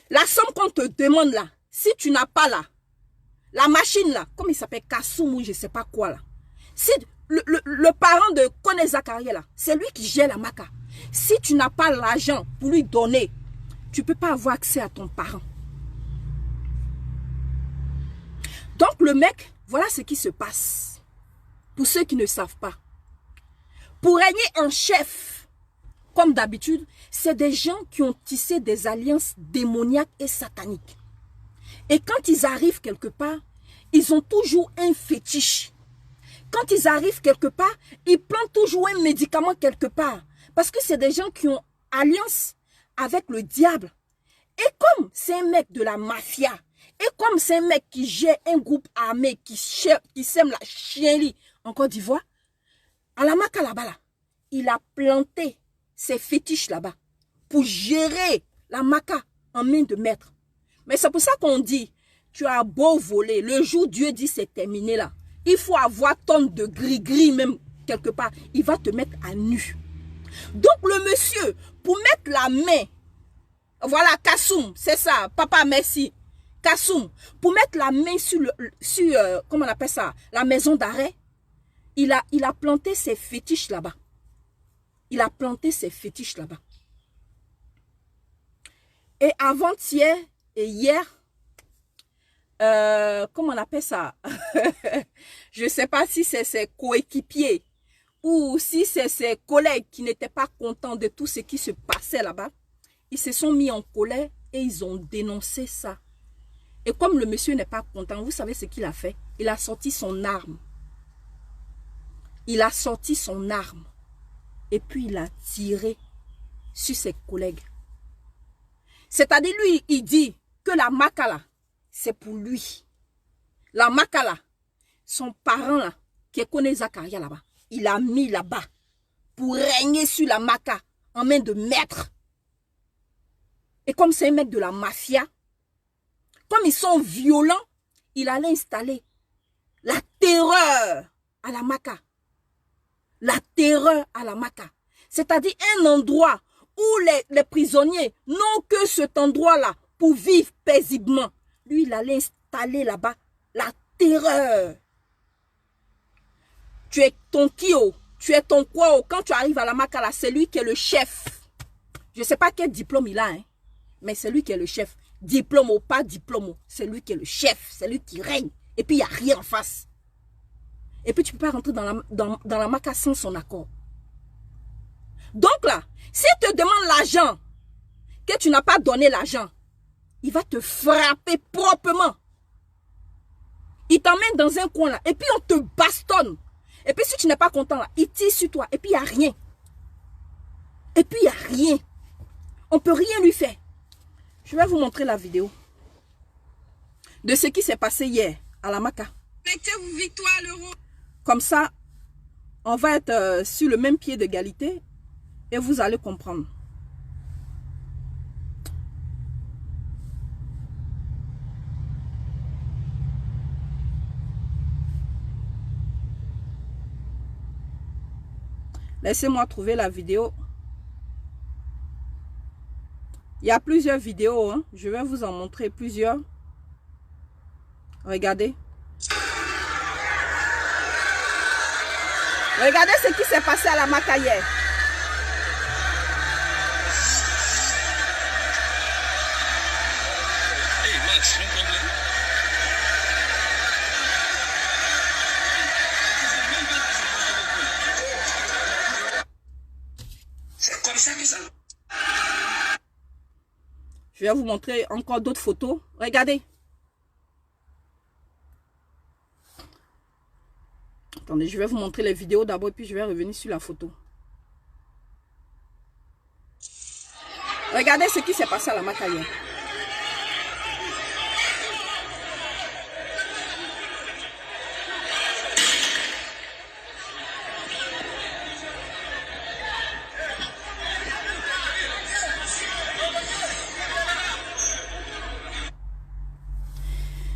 La somme qu'on te demande là, si tu n'as pas là, la machine là, comme il s'appelle Kassoumou, je ne sais pas quoi là. Si le parent de Kone Zakaria là, c'est lui qui gère la Maka. Si tu n'as pas l'argent pour lui donner, tu ne peux pas avoir accès à ton parent. Donc le mec, voilà ce qui se passe. Pour ceux qui ne savent pas. Pour régner en chef, comme d'habitude, c'est des gens qui ont tissé des alliances démoniaques et sataniques. Et quand ils arrivent quelque part, ils ont toujours un fétiche. Quand ils arrivent quelque part, ils prennent toujours un médicament quelque part. Parce que c'est des gens qui ont alliance avec le diable. Et comme c'est un mec de la mafia, et comme c'est un mec qui gère un groupe armé, qui sème la chienlit en Côte d'Ivoire, à la Maka là-bas, là, il a planté ses fétiches là-bas pour gérer la Maka en main de maître. Mais c'est pour ça qu'on dit, tu as beau voler, le jour où Dieu dit c'est terminé là, il faut avoir tonne de gris-gris même quelque part, il va te mettre à nu. Donc le monsieur, pour mettre la main, voilà Kassoum, c'est ça, papa merci, Kassoum, pour mettre la main sur, comment on appelle ça, la maison d'arrêt, il a planté ses fétiches là-bas. Il a planté ses fétiches là-bas. Et avant-hier et hier, comment on appelle ça? Je ne sais pas si c'est ses coéquipiers ou si c'est ses collègues qui n'étaient pas contents de tout ce qui se passait là-bas. Ils se sont mis en colère et ils ont dénoncé ça. Et comme le monsieur n'est pas content, vous savez ce qu'il a fait? Il a sorti son arme. Il a sorti son arme. Et puis il a tiré sur ses collègues. C'est-à-dire lui, il dit que la Makala, c'est pour lui. La Makala, son parent là, qui connaît Zakaria là-bas, il a mis là-bas pour régner sur la Maka en main de maître. Et comme c'est un mec de la mafia, comme ils sont violents, il allait installer la terreur à la Maka. La terreur à la Maka. C'est-à-dire un endroit où les prisonniers n'ont que cet endroit-là pour vivre paisiblement. Lui, il allait installer là-bas la terreur. Tu es ton Kio, tu es ton Kwao. Quand tu arrives à la Maka, là, c'est lui qui est le chef. Je ne sais pas quel diplôme il a, hein, mais c'est lui qui est le chef. Diplôme ou pas diplôme, c'est lui qui est le chef. C'est lui qui règne. Et puis, il n'y a rien en face. Et puis, tu ne peux pas rentrer dans la Maka sans son accord. Donc là, s'il te demande l'argent, que tu n'as pas donné l'argent, il va te frapper proprement. Il t'emmène dans un coin là, et puis on te bastonne. Et puis si tu n'es pas content là, il tire sur toi, et puis il n'y a rien. Et puis il n'y a rien. On ne peut rien lui faire. Je vais vous montrer la vidéo de ce qui s'est passé hier à la Maka. Connectez-vous Victoire l'euro. Comme ça, on va être sur le même pied d'égalité et vous allez comprendre. Laissez-moi trouver la vidéo. Il y a plusieurs vidéos, hein. Je vais vous en montrer plusieurs. Regardez. Regardez ce qui s'est passé à la Maka hier. Hey Max, no problem. C'est comme ça que ça. Je vais vous montrer encore d'autres photos. Regardez. Attendez, je vais vous montrer les vidéos d'abord, puis je vais revenir sur la photo. Regardez ce qui s'est passé à la Maka hier.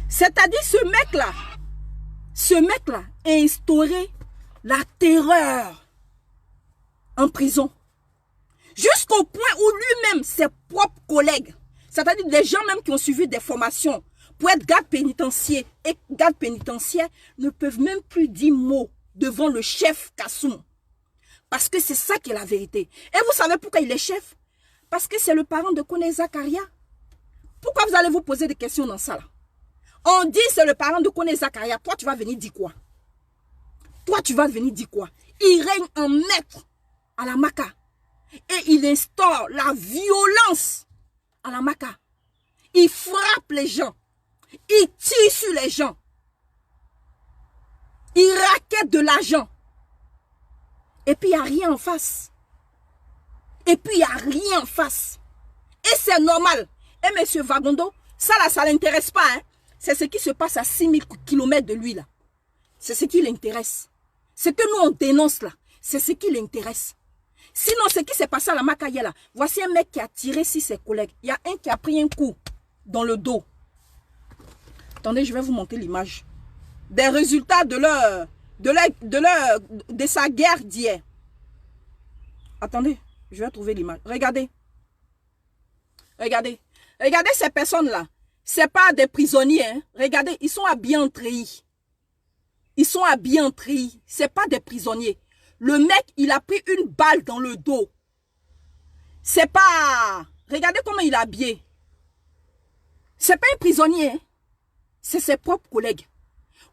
C'est-à-dire ce mec-là a instauré la terreur en prison. Jusqu'au point où lui-même, ses propres collègues, c'est-à-dire des gens même qui ont suivi des formations pour être garde pénitentiaire et garde pénitentiaire, ne peuvent même plus dire mot devant le chef Kassoum. Parce que c'est ça qui est la vérité. Et vous savez pourquoi il est chef? Parce que c'est le parent de Kone Zakaria. Pourquoi vous allez vous poser des questions dans ça là? On dit c'est le parent de Kone Zakaria. Toi, tu vas venir dire quoi? Toi, tu vas venir dire quoi? Il règne en maître à la Maka. Et il instaure la violence à la Maka. Il frappe les gens. Il tire sur les gens. Il raquette de l'argent. Et puis, il n'y a rien en face. Et puis, il n'y a rien en face. Et c'est normal. Et M. Vagondo, ça là, ça ne l'intéresse pas. Hein? C'est ce qui se passe à 6000 km de lui là. C'est ce qui l'intéresse. Ce que nous on dénonce là, c'est ce qui l'intéresse. Sinon, ce qui s'est passé à la Makaye là, voici un mec qui a tiré sur ses collègues. Il y a un qui a pris un coup dans le dos. Attendez, je vais vous montrer l'image. Des résultats de sa guerre d'hier. Attendez, je vais trouver l'image. Regardez. Regardez. Regardez ces personnes-là. Ce n'est pas des prisonniers. Hein. Regardez, ils sont habillés en treillis. Ils sont habillés en treillis. Ce n'est pas des prisonniers. Le mec, il a pris une balle dans le dos. C'est pas... Regardez comment il est habillé. C'est pas un prisonnier. Hein. C'est ses propres collègues.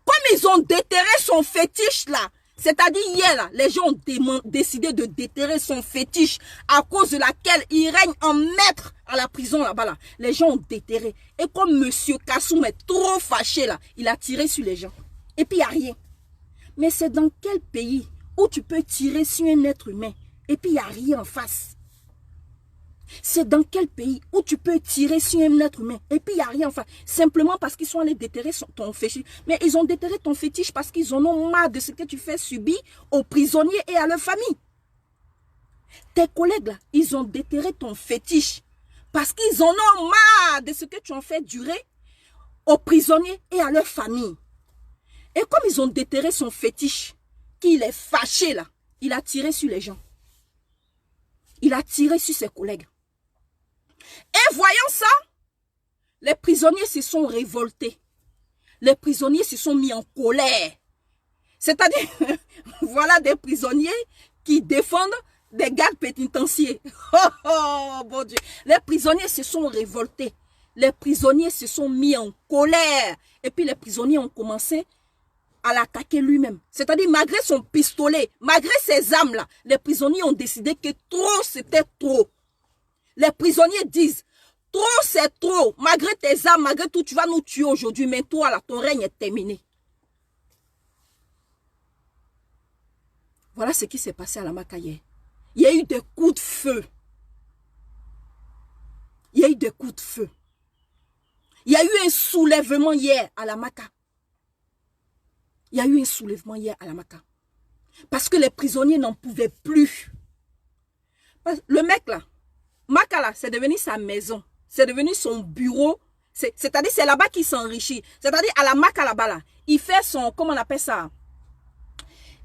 Comme ils ont déterré son fétiche là, c'est-à-dire hier là, les gens ont décidé de déterrer son fétiche à cause de laquelle il règne en maître à la prison là-bas là. Les gens ont déterré. Et comme Monsieur Kassoum est trop fâché là, il a tiré sur les gens. Et puis il n'y a rien. Mais c'est dans quel pays où tu peux tirer sur un être humain et puis il n'y a rien en face? C'est dans quel pays où tu peux tirer sur un être humain et puis il n'y a rien en face? Simplement parce qu'ils sont allés déterrer ton fétiche. Mais ils ont déterré ton fétiche parce qu'ils en ont marre de ce que tu fais subir aux prisonniers et à leur famille. Tes collègues là, ils ont déterré ton fétiche parce qu'ils en ont marre de ce que tu en fais durer aux prisonniers et à leur famille. Et comme ils ont déterré son fétiche, qu'il est fâché là, il a tiré sur les gens. Il a tiré sur ses collègues. Et voyant ça, les prisonniers se sont révoltés. Les prisonniers se sont mis en colère. C'est-à-dire, voilà des prisonniers qui défendent des gardes pénitentiaires. Oh, bon Dieu. Les prisonniers se sont révoltés. Les prisonniers se sont mis en colère. Et puis les prisonniers ont commencé à l'attaquer lui-même. C'est-à-dire, malgré son pistolet, malgré ses armes là, les prisonniers ont décidé que trop, c'était trop. Les prisonniers disent, trop, c'est trop. Malgré tes armes, malgré tout, tu vas nous tuer aujourd'hui, mais toi là, ton règne est terminé. Voilà ce qui s'est passé à la Makaye. Il y a eu des coups de feu. Il y a eu des coups de feu. Il y a eu un soulèvement hier à la Maka. Il y a eu un soulèvement hier à la Maka. Parce que les prisonniers n'en pouvaient plus. Le mec là, Maka là, c'est devenu sa maison. C'est devenu son bureau. C'est-à-dire, c'est là-bas qu'il s'enrichit. C'est-à-dire, à la Maka là-bas là, il fait son, comment on appelle ça?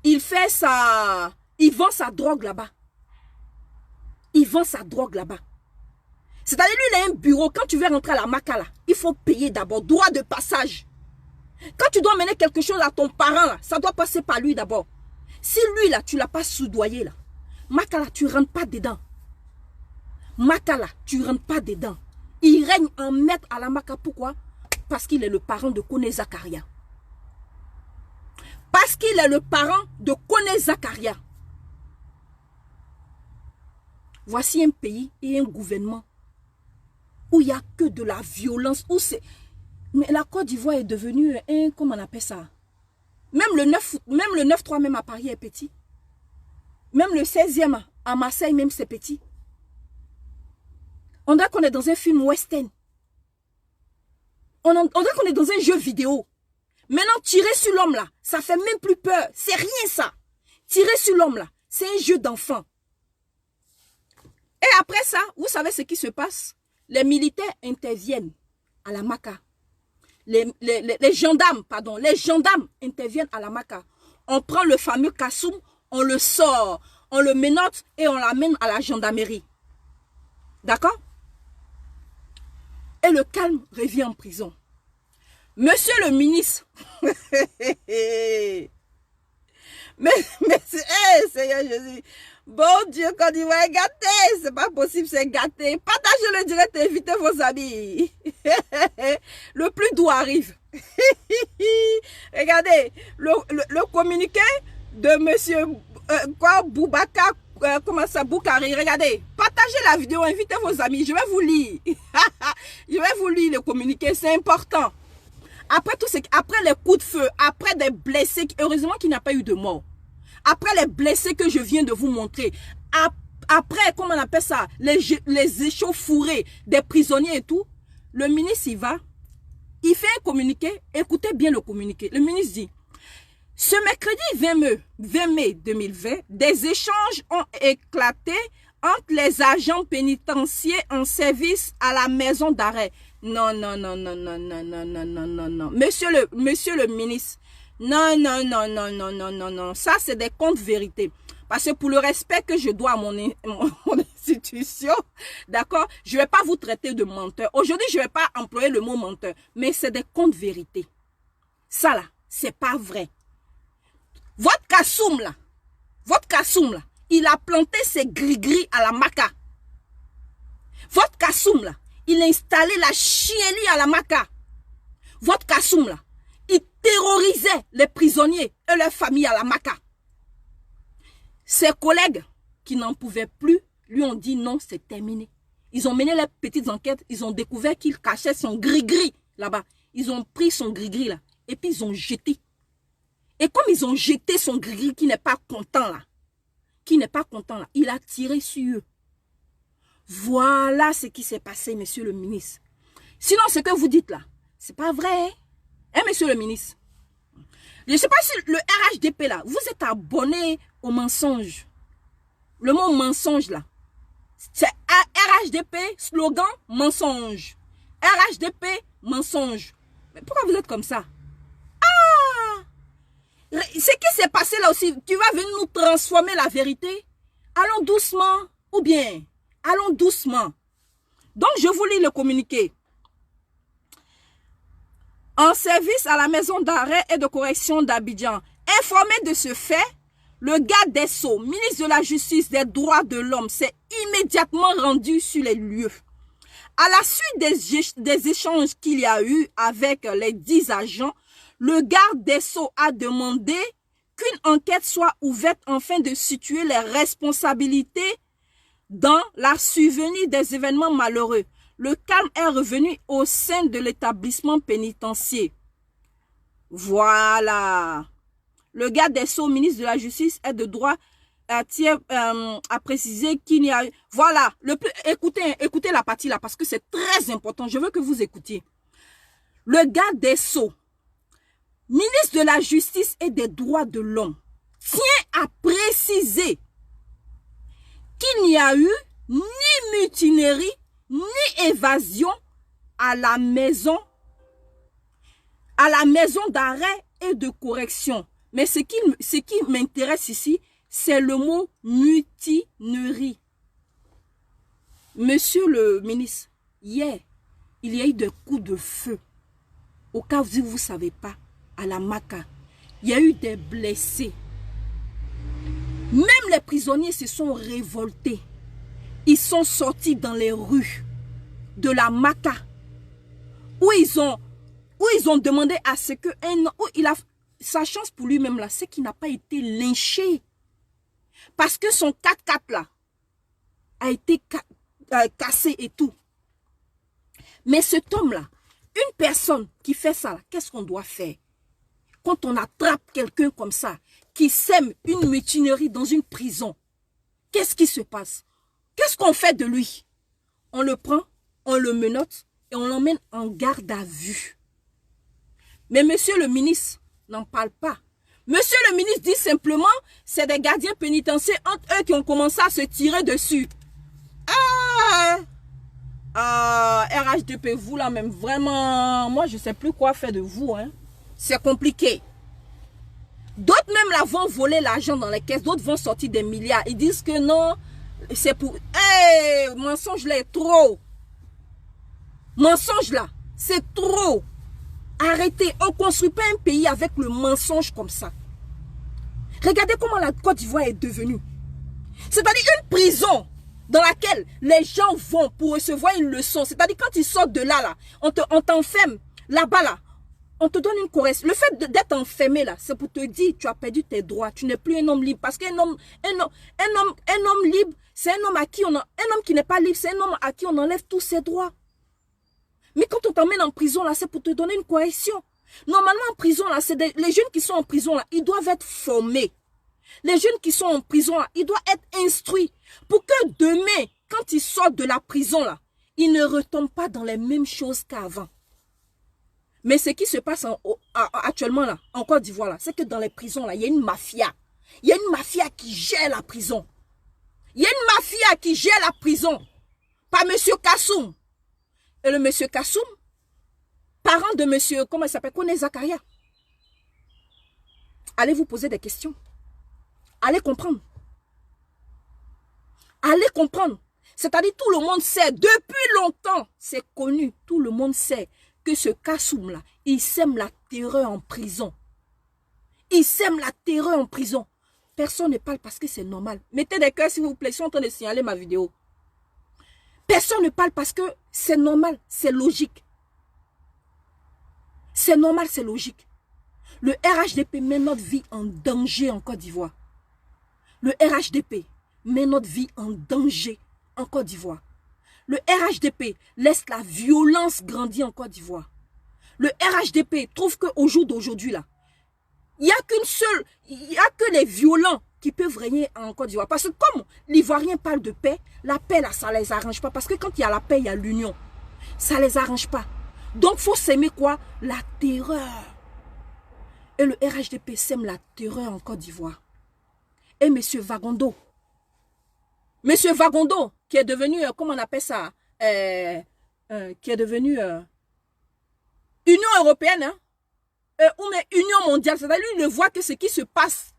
Il fait sa... Il vend sa drogue là-bas. Il vend sa drogue là-bas. C'est-à-dire, lui, il a un bureau. Quand tu veux rentrer à la Maka là, il faut payer d'abord. Droit de passage. Quand tu dois mener quelque chose à ton parent, là, ça doit passer par lui d'abord. Si lui, là, tu ne l'as pas soudoyé, là, Maka, là, tu ne rentres pas dedans. Maka, là, tu ne rentres pas dedans. Il règne en maître à la Maka. Pourquoi? Parce qu'il est le parent de Kone Zakaria. Parce qu'il est le parent de Kone Zakaria. Voici un pays et un gouvernement où il n'y a que de la violence, où c'est... Mais la Côte d'Ivoire est devenue un, comment on appelle ça? Même le 9-3 même à Paris est petit. Même le 16e à Marseille même c'est petit. On dirait qu'on est dans un film western. On dirait qu'on est dans un jeu vidéo. Maintenant, tirer sur l'homme là, ça fait même plus peur. C'est rien ça. Tirer sur l'homme là, c'est un jeu d'enfant. Et après ça, vous savez ce qui se passe? Les militaires interviennent à la Maka. Les gendarmes, pardon, les gendarmes interviennent à la Maka. On prend le fameux Kassoum, on le sort, on le menotte et on l'amène à la gendarmerie. D'accord? Et le calme revient en prison. Monsieur le ministre, mais Seigneur Jésus. Bon Dieu, Côte d'Ivoire est gâté. C'est pas possible, c'est gâté. Partagez le direct, invitez vos amis. Le plus doux arrive. Regardez, le communiqué de monsieur Boubacar, comment ça, Boukari. Regardez, partagez la vidéo, invitez vos amis. Je vais vous lire. Je vais vous lire le communiqué, c'est important. Après tout, après les coups de feu, après des blessés, heureusement qu'il n'y a pas eu de mort. Après les blessés que je viens de vous montrer, après, comment on appelle ça, les échauffourées des prisonniers et tout, le ministre y va, il fait un communiqué, écoutez bien le communiqué. Le ministre dit, ce mercredi 20 mai 2020, des échanges ont éclaté entre les agents pénitentiaires en service à la maison d'arrêt. Non, non, non, non, non, non, non, non, non, non, non. Monsieur le ministre, non, non, non, non, non, non, non, non. Ça, c'est des contes vérités. Parce que pour le respect que je dois à mon institution, d'accord, je ne vais pas vous traiter de menteur. Aujourd'hui, je ne vais pas employer le mot menteur, mais c'est des contes vérités. Ça, là, c'est pas vrai. Votre Kassoum, là, il a planté ses gris-gris à la Maca. Votre Kassoum, là, il a installé la chienlit à la Maca. Votre Kassoum, là, il terrorisait les prisonniers et leurs familles à la Maca. Ses collègues qui n'en pouvaient plus lui ont dit non, c'est terminé. Ils ont mené les petites enquêtes, ils ont découvert qu'il cachait son gris-gris là-bas. Ils ont pris son gris-gris là et puis ils ont jeté. Et comme ils ont jeté son gris-gris qui n'est pas content là, il a tiré sur eux. Voilà ce qui s'est passé, monsieur le ministre. Sinon, ce que vous dites là, c'est pas vrai. Hein, monsieur le ministre? Je ne sais pas si le RHDP là, vous êtes abonné au mensonge. Le mot mensonge là, c'est RHDP, slogan mensonge. RHDP, mensonge. Mais pourquoi vous êtes comme ça? Ah! Ce qui s'est passé là aussi, tu vas venir nous transformer la vérité? Allons doucement, ou bien, allons doucement. Donc, je vous lis le communiqué. En service à la maison d'arrêt et de correction d'Abidjan. Informé de ce fait, le garde des Sceaux, ministre de la Justice des Droits de l'Homme, s'est immédiatement rendu sur les lieux. À la suite des échanges qu'il y a eu avec les 10 agents, le garde des Sceaux a demandé qu'une enquête soit ouverte afin de situer les responsabilités dans la survenue des événements malheureux. Le calme est revenu au sein de l'établissement pénitentiaire. Voilà. Le garde des Sceaux, ministre de la Justice et de droit, a précisé qu'il n'y a... Voilà. Écoutez la partie là parce que c'est très important. Je veux que vous écoutiez. Le garde des Sceaux, ministre de la Justice et des droits de l'homme, tient à préciser qu'il n'y a eu ni mutinerie, ni évasion à la maison d'arrêt et de correction. Mais ce qui m'intéresse ici, c'est le mot mutinerie. Monsieur le ministre, hier, il y a eu des coups de feu. Au cas où vous ne savez pas, à la Maca, il y a eu des blessés. Même les prisonniers se sont révoltés. Ils sont sortis dans les rues de la Maca où ils ont demandé à ce que sa chance pour lui-même là, c'est qu'il n'a pas été lynché parce que son 4x4 là a été cassé et tout. Mais cet homme là, une personne qui fait ça, qu'est-ce qu'on doit faire? Quand on attrape quelqu'un comme ça, qui sème une mutinerie dans une prison, qu'est-ce qui se passe? Qu'est-ce qu'on fait de lui? On le prend, on le menotte et on l'emmène en garde à vue. Mais monsieur le ministre n'en parle pas. Monsieur le ministre dit simplement, c'est des gardiens pénitentiaires entre eux qui ont commencé à se tirer dessus. RHDP, vous là même, vraiment, moi je ne sais plus quoi faire de vous. Hein. C'est compliqué. D'autres même là vont voler l'argent dans les caisses, d'autres vont sortir des milliards. Ils disent que non, c'est pour... mensonge là est trop. Mensonge là, c'est trop. Arrêtez, on ne construit pas un pays avec le mensonge comme ça. Regardez comment la Côte d'Ivoire est devenue. C'est-à-dire une prison dans laquelle les gens vont pour recevoir une leçon. C'est-à-dire quand ils sortent de là, on t'enferme là-bas, là. On te donne une correction. Le fait d'être enfermé là, c'est pour te dire tu as perdu tes droits. Tu n'es plus un homme libre. Parce qu'un homme libre, c'est un homme à qui un homme qui n'est pas libre, c'est un homme à qui on enlève tous ses droits. Mais quand on t'emmène en prison là, c'est pour te donner une correction. Normalement en prison là, c'est les jeunes qui sont en prison là, ils doivent être formés. Les jeunes qui sont en prison là, ils doivent être instruits pour que demain, quand ils sortent de la prison là, ils ne retombent pas dans les mêmes choses qu'avant. Mais ce qui se passe actuellement là, en Côte d'Ivoire là, c'est que dans les prisons là, il y a une mafia. Il y a une mafia qui gère la prison. Il y a une mafia qui gère la prison. Pas monsieur Kassoum. Et le monsieur Kassoum, parent de monsieur, comment il s'appelle, Kone Zakaria. Allez vous poser des questions. Allez comprendre. Allez comprendre. C'est-à-dire tout le monde sait, depuis longtemps, c'est connu, tout le monde sait que ce Kassoum là, il sème la terreur en prison. Il sème la terreur en prison. Personne ne parle parce que c'est normal. Mettez des cœurs s'il vous plaît, je suis en train de signaler ma vidéo. Personne ne parle parce que c'est normal, c'est logique. C'est normal, c'est logique. Le RHDP met notre vie en danger en Côte d'Ivoire. Le RHDP met notre vie en danger en Côte d'Ivoire. Le RHDP laisse la violence grandir en Côte d'Ivoire. Le RHDP trouve qu'au jour d'aujourd'hui, là, il n'y a qu'une seule, il n'y a que les violents qui peuvent régner en Côte d'Ivoire. Parce que comme l'Ivoirien parle de paix, la paix, là, ça ne les arrange pas. Parce que quand il y a la paix, il y a l'union. Ça ne les arrange pas. Donc, il faut s'aimer quoi? La terreur. Et le RHDP sème la terreur en Côte d'Ivoire. Et M. Vagondo, qui est devenu, comment on appelle ça, qui est devenu Union européenne, hein, ou mais Union mondiale, c'est-à-dire lui, il ne voit que ce qui se passe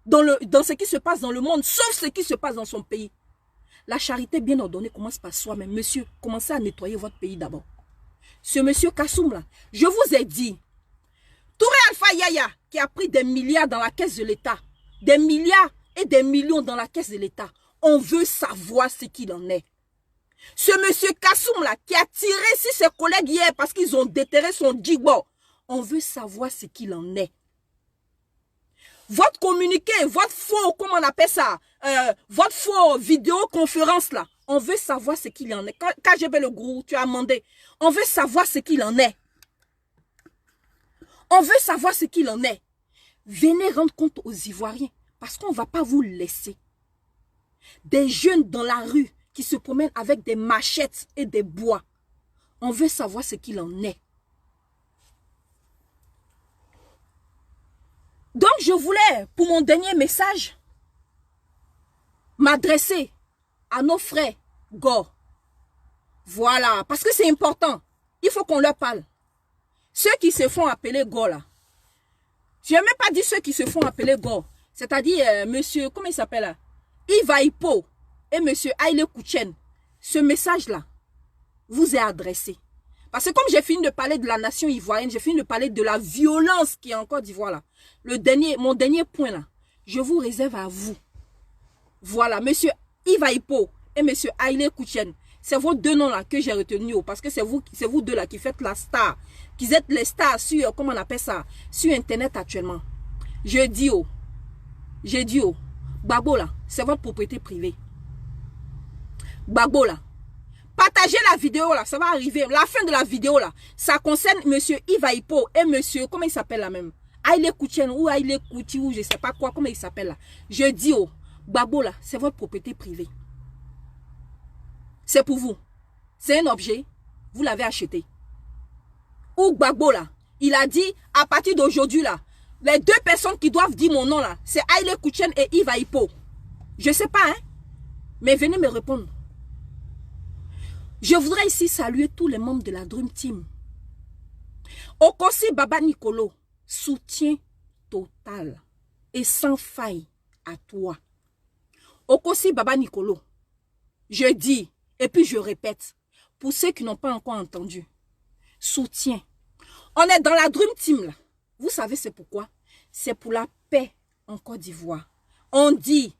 dans ce qui se passe dans le monde, sauf ce qui se passe dans son pays. La charité bien ordonnée commence par soi-même. Monsieur, commencez à nettoyer votre pays d'abord. Ce monsieur Kassoum là, je vous ai dit, Touré Alpha Yaya, qui a pris des milliards dans la caisse de l'État, des milliards et des millions dans la caisse de l'État, on veut savoir ce qu'il en est. Ce monsieur Kassoum là, qui a tiré sur ses collègues hier parce qu'ils ont déterré son djigbo, on veut savoir ce qu'il en est. Votre communiqué, votre faux, comment on appelle ça, votre faux vidéoconférence là, on veut savoir ce qu'il en est. Quand KGB le gourou, tu as demandé, on veut savoir ce qu'il en est. On veut savoir ce qu'il en est. Venez rendre compte aux Ivoiriens, parce qu'on ne va pas vous laisser. Des jeunes dans la rue qui se promènent avec des machettes et des bois. On veut savoir ce qu'il en est. Donc, je voulais, pour mon dernier message, m'adresser à nos frères Gore. Voilà, parce que c'est important. Il faut qu'on leur parle. Ceux qui se font appeler Gore, là. Je n'ai même pas dit ceux qui se font appeler Gore. C'est-à-dire, monsieur, comment il s'appelle là? Iva Hippo et monsieur Haile Kouchen. Ce message-là vous est adressé. Parce que comme j'ai fini de parler de la nation ivoirienne, j'ai fini de parler de la violence qui est en Côte d'Ivoire là. Mon dernier point là, je vous réserve à vous. Voilà, monsieur Iva Hippo et monsieur Haile Kouchen. C'est vos deux noms là que j'ai retenus. Parce que c'est vous deux là qui faites la star. Qui êtes les stars sur, comment on appelle ça, sur internet actuellement. Je dis Gbagbo là, c'est votre propriété privée. Gbagbo là. Partagez la vidéo là, ça va arriver. La fin de la vidéo là, ça concerne monsieur Iva Hippo et monsieur, comment il s'appelle là même? Haile Kouchen ou Haile Kouti ou je sais pas quoi, comment il s'appelle là. Je dis Gbagbo là, c'est votre propriété privée. C'est pour vous. C'est un objet, vous l'avez acheté. Ou Gbagbo là, il a dit à partir d'aujourd'hui là, les deux personnes qui doivent dire mon nom là, c'est Haile Kouchen et Iva Hippo. Je sais pas hein, mais venez me répondre. Je voudrais ici saluer tous les membres de la Dream Team. Okosi Baba Nicolo, soutien total et sans faille à toi. Okosi Baba Nicolo, je dis et puis je répète, pour ceux qui n'ont pas encore entendu, soutien. On est dans la Dream Team là. Vous savez c'est pourquoi? C'est pour la paix en Côte d'Ivoire. On dit,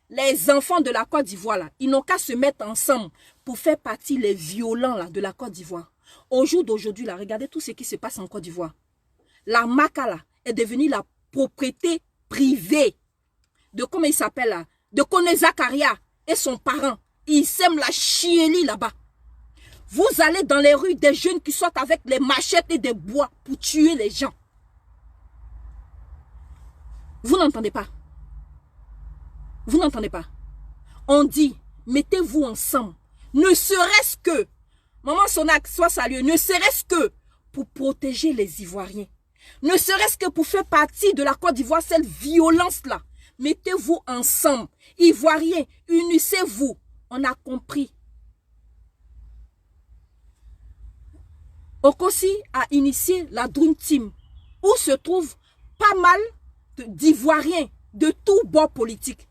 les enfants de la Côte d'Ivoire, là, ils n'ont qu'à se mettre ensemble pour faire partie les violents là, de la Côte d'Ivoire. Au jour d'aujourd'hui, là, regardez tout ce qui se passe en Côte d'Ivoire. La Maca là, est devenue la propriété privée de, comment il s'appelle là, de Kone Zakaria et son parent. Ils sèment la chienlit là-bas. Vous allez dans les rues des jeunes qui sortent avec les machettes et des bois pour tuer les gens. Vous n'entendez pas? Vous n'entendez pas? On dit, mettez-vous ensemble. Ne serait-ce que, Maman Sonac, soit salué, ne serait-ce que pour protéger les Ivoiriens. Ne serait-ce que pour faire partie de la Côte d'Ivoire, cette violence-là. Mettez-vous ensemble. Ivoiriens, unissez-vous. On a compris. Okosi a initié la Dream Team, où se trouvent pas mal d'Ivoiriens de tout bord politique.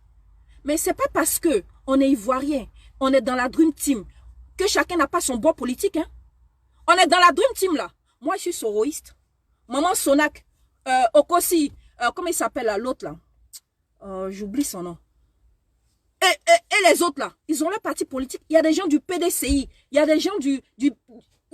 Mais c'est pas parce que on est Ivoirien, on est dans la Dream Team, que chacun n'a pas son bord politique. Hein? On est dans la Dream Team là. Moi, je suis soroïste. Maman Sonac, Okosi, comment il s'appelle l'autre là? J'oublie son nom. Et les autres là, ils ont leur parti politique. Il y a des gens du PDCI, il y a des gens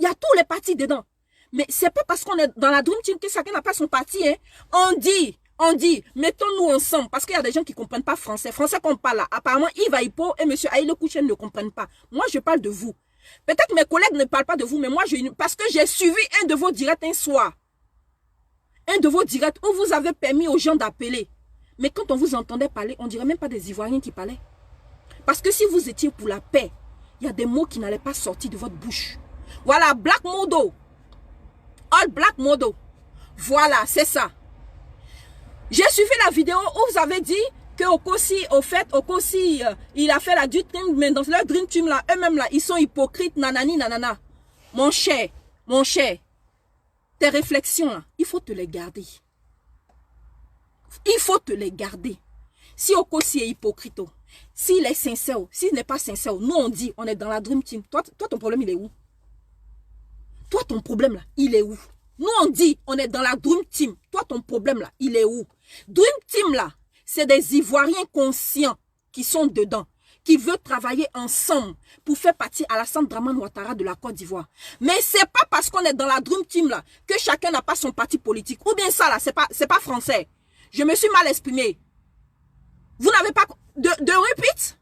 il y a tous les partis dedans. Mais c'est pas parce qu'on est dans la Dream Team que chacun n'a pas son parti. Hein. On dit, mettons-nous ensemble. Parce qu'il y a des gens qui ne comprennent pas français. Français qu'on parle là. Apparemment, Yves Aipo et M. Aïle Kouchen ne comprennent pas. Moi, je parle de vous. Peut-être mes collègues ne parlent pas de vous, mais moi, parce que j'ai suivi un de vos directs un soir. Un de vos directs où vous avez permis aux gens d'appeler. Mais quand on vous entendait parler, on ne dirait même pas des Ivoiriens qui parlaient. Parce que si vous étiez pour la paix, il y a des mots qui n'allaient pas sortir de votre bouche. Voilà, Black Modo. All Black Modo. Voilà, c'est ça. J'ai suivi la vidéo où vous avez dit que Okosi, au fait, Okosi, il a fait la Dream Team, mais dans leur Dream Team là, eux-mêmes là, ils sont hypocrites, nanani, nanana. Mon cher, tes réflexions là, il faut te les garder. Il faut te les garder. Si Okosi est hypocrite, s'il est sincère, s'il n'est pas sincère, nous on dit, on est dans la Dream Team. Toi ton problème, il est où? Toi, ton problème là, il est où? Nous on dit, on est dans la Dream Team. Toi, ton problème là, il est où? Dream Team là, c'est des Ivoiriens conscients qui sont dedans, qui veulent travailler ensemble pour faire partie à Alassane Dramane Ouattara de la Côte d'Ivoire. Mais c'est pas parce qu'on est dans la Dream Team là que chacun n'a pas son parti politique. Ou bien ça là, c'est pas français. Je me suis mal exprimé. Vous n'avez pas de repeat?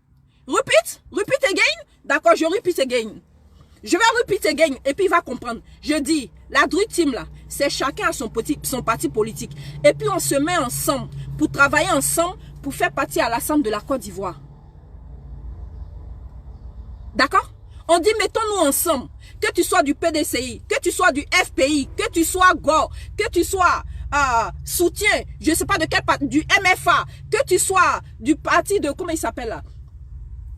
Repeat again? D'accord, je repeat again. Je vais repeat again et puis il va comprendre. Je dis, la Dream Team là, c'est chacun a son parti politique. Et puis on se met ensemble pour travailler ensemble pour faire partie à l'Assemblée de la Côte d'Ivoire. D'accord? On dit mettons-nous ensemble. Que tu sois du PDCI, que tu sois du FPI, que tu sois GOR, que tu sois soutien, je ne sais pas de quel parti, du MFA, que tu sois du parti de, comment il s'appelle là?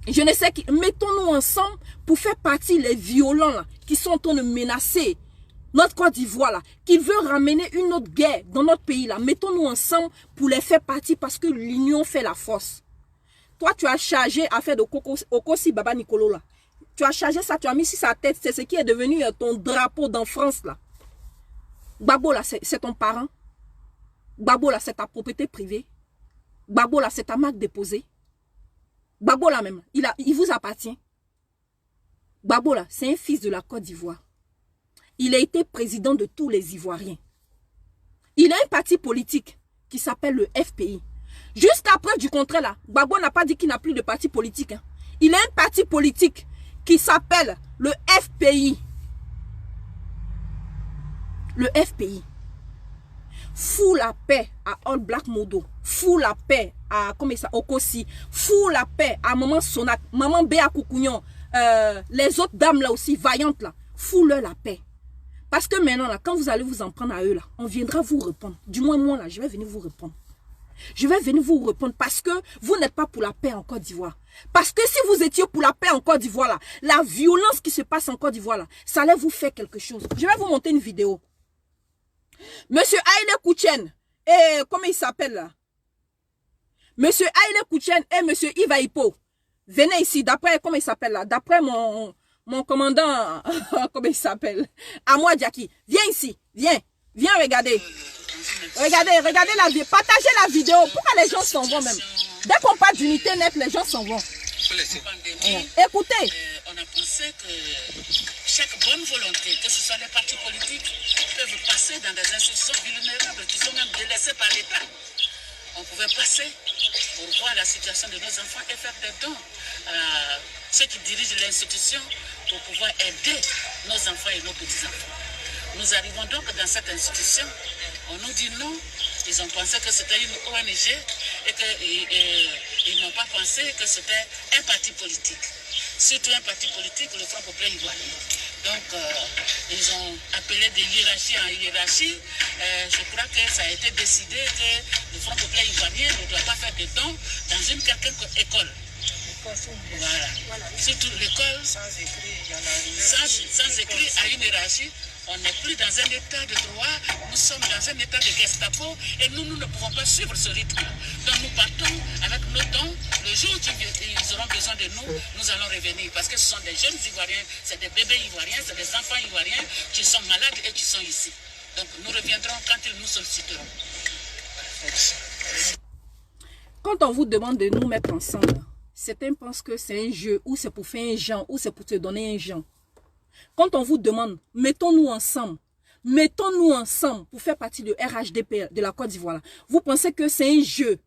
Je ne sais qui. Mettons-nous ensemble pour faire partie les violents là, qui sont en train de menacer notre Côte d'Ivoire là, qui veut ramener une autre guerre dans notre pays là. Mettons-nous ensemble pour les faire partie parce que l'union fait la force. Toi, tu as chargé à faire de Okosi Baba Nicolo là. Tu as chargé ça, tu as mis sur sa tête. C'est ce qui est devenu ton drapeau dans France là. Gbagbo là, c'est ton parent. Gbagbo là, c'est ta propriété privée. Gbagbo là, c'est ta marque déposée. Gbagbo là même, il vous appartient. Gbagbo là, c'est un fils de la Côte d'Ivoire. Il a été président de tous les Ivoiriens. Il a un parti politique qui s'appelle le FPI. Jusqu'à preuve du contraire là, Gbagbo n'a pas dit qu'il n'a plus de parti politique. Hein. Il a un parti politique qui s'appelle le FPI. Le FPI. Fous la paix à All Black Modo. Fous la paix à Okosi. Fous la paix à Maman Sonac, Maman Béa Koukounion, les autres dames là aussi, vaillantes là. Fous-leur la paix. Parce que maintenant là, quand vous allez vous en prendre à eux là, on viendra vous répondre. Du moins moi là, je vais venir vous répondre. Je vais venir vous répondre parce que vous n'êtes pas pour la paix en Côte d'Ivoire. Parce que si vous étiez pour la paix en Côte d'Ivoire là, la violence qui se passe en Côte d'Ivoire là, ça allait vous faire quelque chose. Je vais vous monter une vidéo. Monsieur Aïle Kouchen et comment il s'appelle là? Monsieur Aïle Kouchen et monsieur Yves Aipo, venez ici, d'après, comment il s'appelle là? D'après mon commandant, comment il s'appelle? Amoua Diaki, viens ici, viens. Viens regarder. Regardez la vidéo. Partagez la vidéo. Pourquoi les gens s'en vont même? Dès qu'on parle d'unité nette, les gens s'en vont. Écoutez. On a pensé que chaque bonne volonté, que ce soit les partis politiques, peuvent passer dans des institutions vulnérables qui sont même délaissées par l'État. On pouvait passer pour voir la situation de nos enfants et faire des dons à ceux qui dirigent l'institution pour pouvoir aider nos enfants et nos petits-enfants. Nous arrivons donc dans cette institution, on nous dit non, ils ont pensé que c'était une ONG et qu'ils n'ont pas pensé que c'était un parti politique. Surtout un parti politique, le Front populaire ivoirien. Donc, ils ont appelé de hiérarchie en hiérarchie. Je crois que ça a été décidé que le Front populaire ivoirien ne doit pas faire de dons dans une quelconque école. Voilà. Surtout l'école, sans écrit à une hiérarchie. On n'est plus dans un état de droit, nous sommes dans un état de Gestapo et nous ne pouvons pas suivre ce rythme. Donc nous partons avec nos dons. Le jour où ils auront besoin de nous, nous allons revenir. Parce que ce sont des jeunes Ivoiriens, c'est des bébés Ivoiriens, c'est des enfants Ivoiriens qui sont malades et qui sont ici. Donc nous reviendrons quand ils nous solliciteront. Quand on vous demande de nous mettre ensemble, certains pensent que c'est un jeu, ou c'est pour faire un genre, ou c'est pour te donner un genre. Quand on vous demande, mettons-nous ensemble pour faire partie de RHDP de la Côte d'Ivoire, vous pensez que c'est un jeu.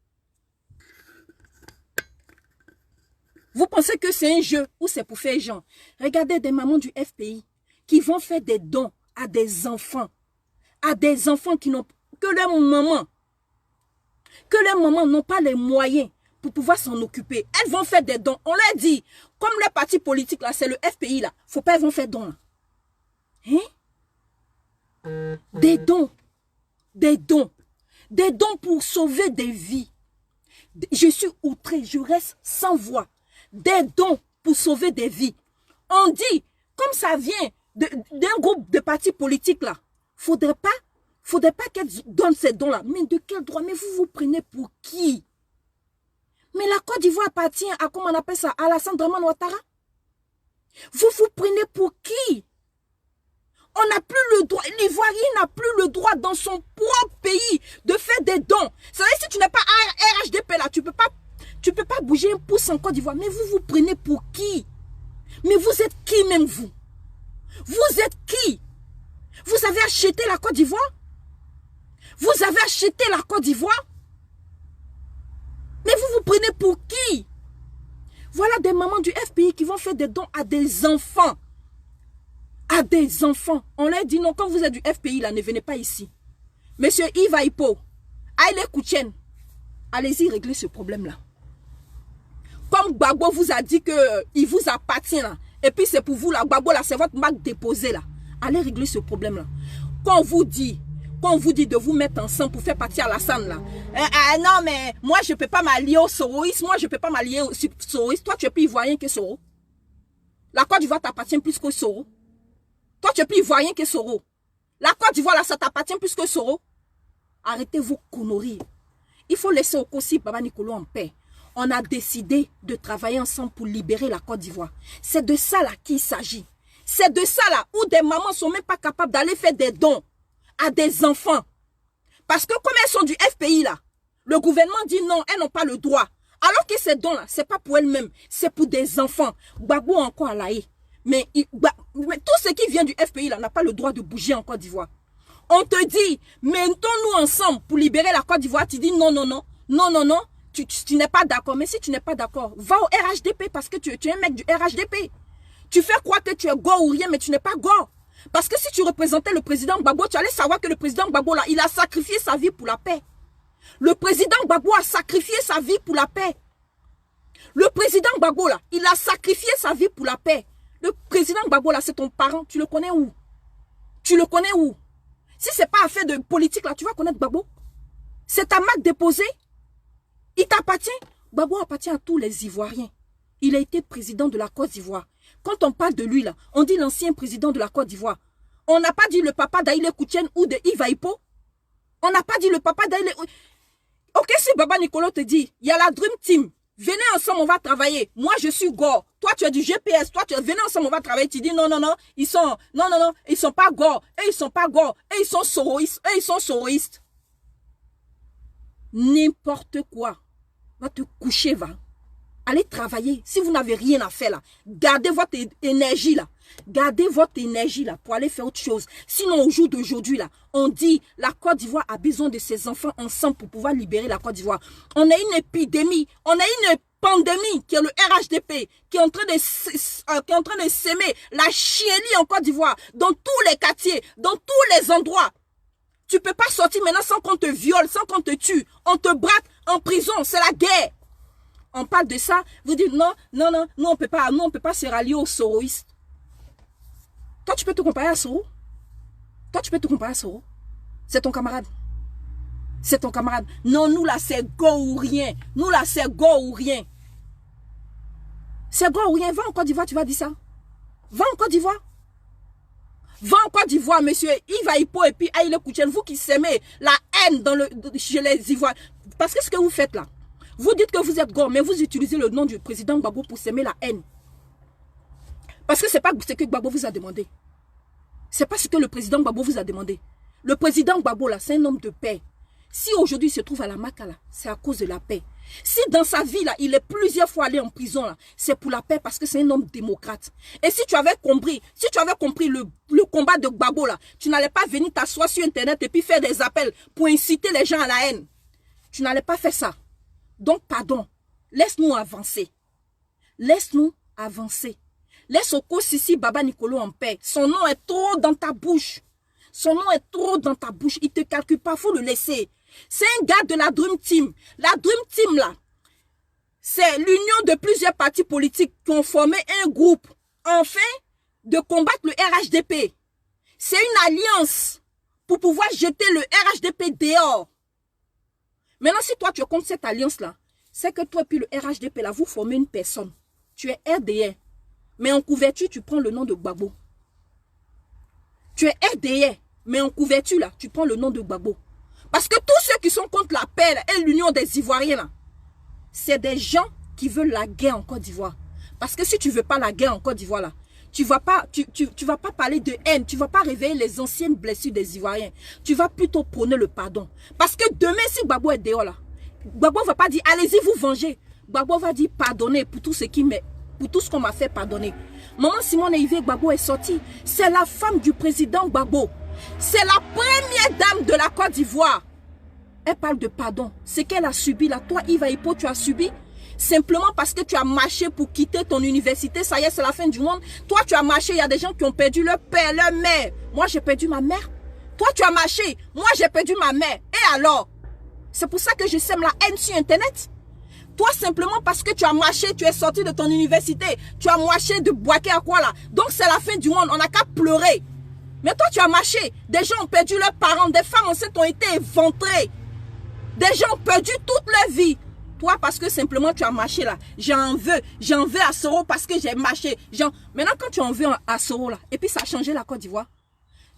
Vous pensez que c'est un jeu ou c'est pour faire genre. Regardez des mamans du FPI qui vont faire des dons à des enfants qui n'ont que leurs mamans n'ont pas les moyens pour pouvoir s'en occuper. Elles vont faire des dons. On leur dit, comme le parti politique là, c'est le FPI là, faut pas, elles vont faire dons là. Hein? Des dons pour sauver des vies. Je suis outré, je reste sans voix. Des dons pour sauver des vies. On dit, comme ça vient d'un groupe de partis politiques là, faudrait pas qu'elles donnent ces dons là. Mais de quel droit? Mais vous vous prenez pour qui? Mais la Côte d'Ivoire appartient à, comment on appelle ça, à Alassane Dramane Ouattara. Vous vous prenez pour qui? On n'a plus le droit, l'Ivoirien n'a plus le droit dans son propre pays de faire des dons. C'est-à-dire si tu n'es pas RHDP là, tu peux pas bouger un pouce en Côte d'Ivoire. Mais vous vous prenez pour qui? Mais vous êtes qui même vous? Vous êtes qui? Vous avez acheté la Côte d'Ivoire? Vous avez acheté la Côte d'Ivoire? Mais vous vous prenez pour qui? Voilà des mamans du FPI qui vont faire des dons à des enfants. À des enfants. On leur dit non, quand vous êtes du FPI, là, ne venez pas ici. Monsieur Yves Aipo, Aïle Kouchen, allez-y régler ce problème-là. Comme Gbagbo vous a dit qu'il vous appartient, là, et puis c'est pour vous, là, Gbagbo, là, c'est votre marque déposée, là. Allez régler ce problème-là. Quand on vous dit de vous mettre ensemble pour faire partie à Alassane, là. Non, mais moi, je ne peux pas m'allier au Soroïs. Moi, je ne peux pas m'allier au Soroïs. Toi, tu es plus ivoirien que Soro. La Côte d'Ivoire t'appartient plus que Soro. Toi, tu es plus ivoirien que Soro. La Côte d'Ivoire, là, ça t'appartient plus que Soro. Arrêtez vos conneries. Il faut laisser Okossi Baba Nicolo en paix. On a décidé de travailler ensemble pour libérer la Côte d'Ivoire. C'est de ça, là, qu'il s'agit. C'est de ça, là, où des mamans ne sont même pas capables d'aller faire des dons à des enfants. Parce que comme elles sont du FPI, là, le gouvernement dit non, elles n'ont pas le droit. Alors que ces dons-là, ce n'est pas pour elles-mêmes, c'est pour des enfants. Gbagbo encore à l'AE. Mais tout ce qui vient du FPI, là, n'a pas le droit de bouger en Côte d'Ivoire. On te dit, mettons-nous ensemble pour libérer la Côte d'Ivoire. Tu dis non, tu n'es pas d'accord. Mais si tu n'es pas d'accord, va au RHDP parce que tu es un mec du RHDP. Tu fais croire que tu es go ou rien, mais tu n'es pas go. Parce que si tu représentais le président Gbagbo, tu allais savoir que le président Gbagbo, là, il a sacrifié sa vie pour la paix. Le président Gbagbo a sacrifié sa vie pour la paix. Le président Gbagbo, là, il a sacrifié sa vie pour la paix. Le président Gbagbo, là, c'est ton parent. Tu le connais où? Tu le connais où? Si ce n'est pas affaire de politique, là, tu vas connaître Gbagbo. C'est ta marque déposée. Il t'appartient. Gbagbo appartient à tous les Ivoiriens. Il a été président de la Côte d'Ivoire. Quand on parle de lui, là, on dit l'ancien président de la Côte d'Ivoire. On n'a pas dit le papa d'Aïle Kouchen ou de Yves Aipo. On n'a pas dit le papa d'Aïle... Ok, si Baba Nicolo te dit, il y a la Dream Team. Venez ensemble, on va travailler. Moi, je suis gore. Toi, tu as du GPS. Toi, venez ensemble, on va travailler. Tu dis non, non, non. Ils sont pas gore. Et ils sont pas gore. Et ils sont soroistes. Et ils sont soroistes. N'importe quoi. Va te coucher, va. Allez travailler. Si vous n'avez rien à faire là, gardez votre énergie là. Gardez votre énergie là pour aller faire autre chose. Sinon, au jour d'aujourd'hui là, on dit la Côte d'Ivoire a besoin de ses enfants ensemble pour pouvoir libérer la Côte d'Ivoire. On a une épidémie, on a une pandémie qui est le RHDP, qui est en train de s'aimer la chienlit en Côte d'Ivoire, dans tous les quartiers, dans tous les endroits. Tu peux pas sortir maintenant sans qu'on te viole, sans qu'on te tue. On te braque en prison, c'est la guerre. On parle de ça, vous dites non, non, non, nous on peut pas se rallier aux soroistes. Toi, tu peux te comparer à Soro? Toi, tu peux te comparer à Soro? C'est ton camarade. C'est ton camarade. Non, nous là, c'est go ou rien. Nous là, c'est go ou rien. C'est go ou rien. Va en Côte d'Ivoire, tu vas dire ça. Va en Côte d'Ivoire. Va en Côte d'Ivoire, monsieur Yves Hippo et puis Aïle Kouchen, vous qui s'aimez la haine chez les Ivoiriens. Parce que ce que vous faites là, vous dites que vous êtes gore, mais vous utilisez le nom du président Gbagbo pour s'aimer la haine. Parce que ce n'est pas ce que Gbagbo vous a demandé. Ce n'est pas ce que le président Gbagbo vous a demandé. Le président Gbagbo, là, c'est un homme de paix. Si aujourd'hui il se trouve à la Makala, c'est à cause de la paix. Si dans sa vie, là, il est plusieurs fois allé en prison, là, c'est pour la paix parce que c'est un homme démocrate. Et si tu avais compris le combat de Gbagbo, là, tu n'allais pas venir t'asseoir sur Internet et puis faire des appels pour inciter les gens à la haine. Tu n'allais pas faire ça. Donc, pardon, laisse-nous avancer. Laisse-nous avancer. Laisse Oko Sisi Baba Nicolo en paix. Son nom est trop dans ta bouche. Son nom est trop dans ta bouche. Il ne te calcule pas, il faut le laisser. C'est un gars de la Dream Team. La Dream Team, là, c'est l'union de plusieurs partis politiques qui ont formé un groupe, enfin, de combattre le RHDP. C'est une alliance pour pouvoir jeter le RHDP dehors. Maintenant, si toi, tu es contre cette alliance-là, c'est que toi et puis le RHDP, là, vous formez une personne. Tu es RDR. Mais en couverture, tu prends le nom de Gbagbo. Tu es RDR. Mais en couverture, là, tu prends le nom de Gbagbo. Parce que tous ceux qui sont contre la paix là, et l'union des Ivoiriens, là, c'est des gens qui veulent la guerre en Côte d'Ivoire. Parce que si tu ne veux pas la guerre en Côte d'Ivoire, là, tu vas pas parler de haine. Tu ne vas pas réveiller les anciennes blessures des Ivoiriens. Tu vas plutôt prôner le pardon. Parce que demain, si Gbagbo est dehors, là, Gbagbo ne va pas dire, allez-y vous venger. Gbagbo va dire, pardonnez pour tout ce qu'on m'a fait pardonner. Maman Simone Yves Gbagbo est sortie. C'est la femme du président Gbagbo. C'est la première dame de la Côte d'Ivoire. Elle parle de pardon. Ce qu'elle a subi là, toi Yves Hippo, tu as subi simplement parce que tu as marché pour quitter ton université. Ça y est, c'est la fin du monde. Toi, tu as marché. Il y a des gens qui ont perdu leur père, leur mère. Moi, j'ai perdu ma mère. Toi, tu as marché. Moi, j'ai perdu ma mère. Et alors? C'est pour ça que je sème la haine sur Internet. Toi, simplement parce que tu as marché, tu es sorti de ton université. Tu as marché de Boaké à quoi là? Donc, c'est la fin du monde. On n'a qu'à pleurer. Mais toi, tu as marché. Des gens ont perdu leurs parents. Des femmes enceintes ont été éventrées. Des gens ont perdu toute leur vie. Toi, parce que simplement tu as marché là. J'en veux à Soro parce que j'ai marché. Maintenant, quand tu en veux à Soro là, et puis ça a changé la Côte d'Ivoire.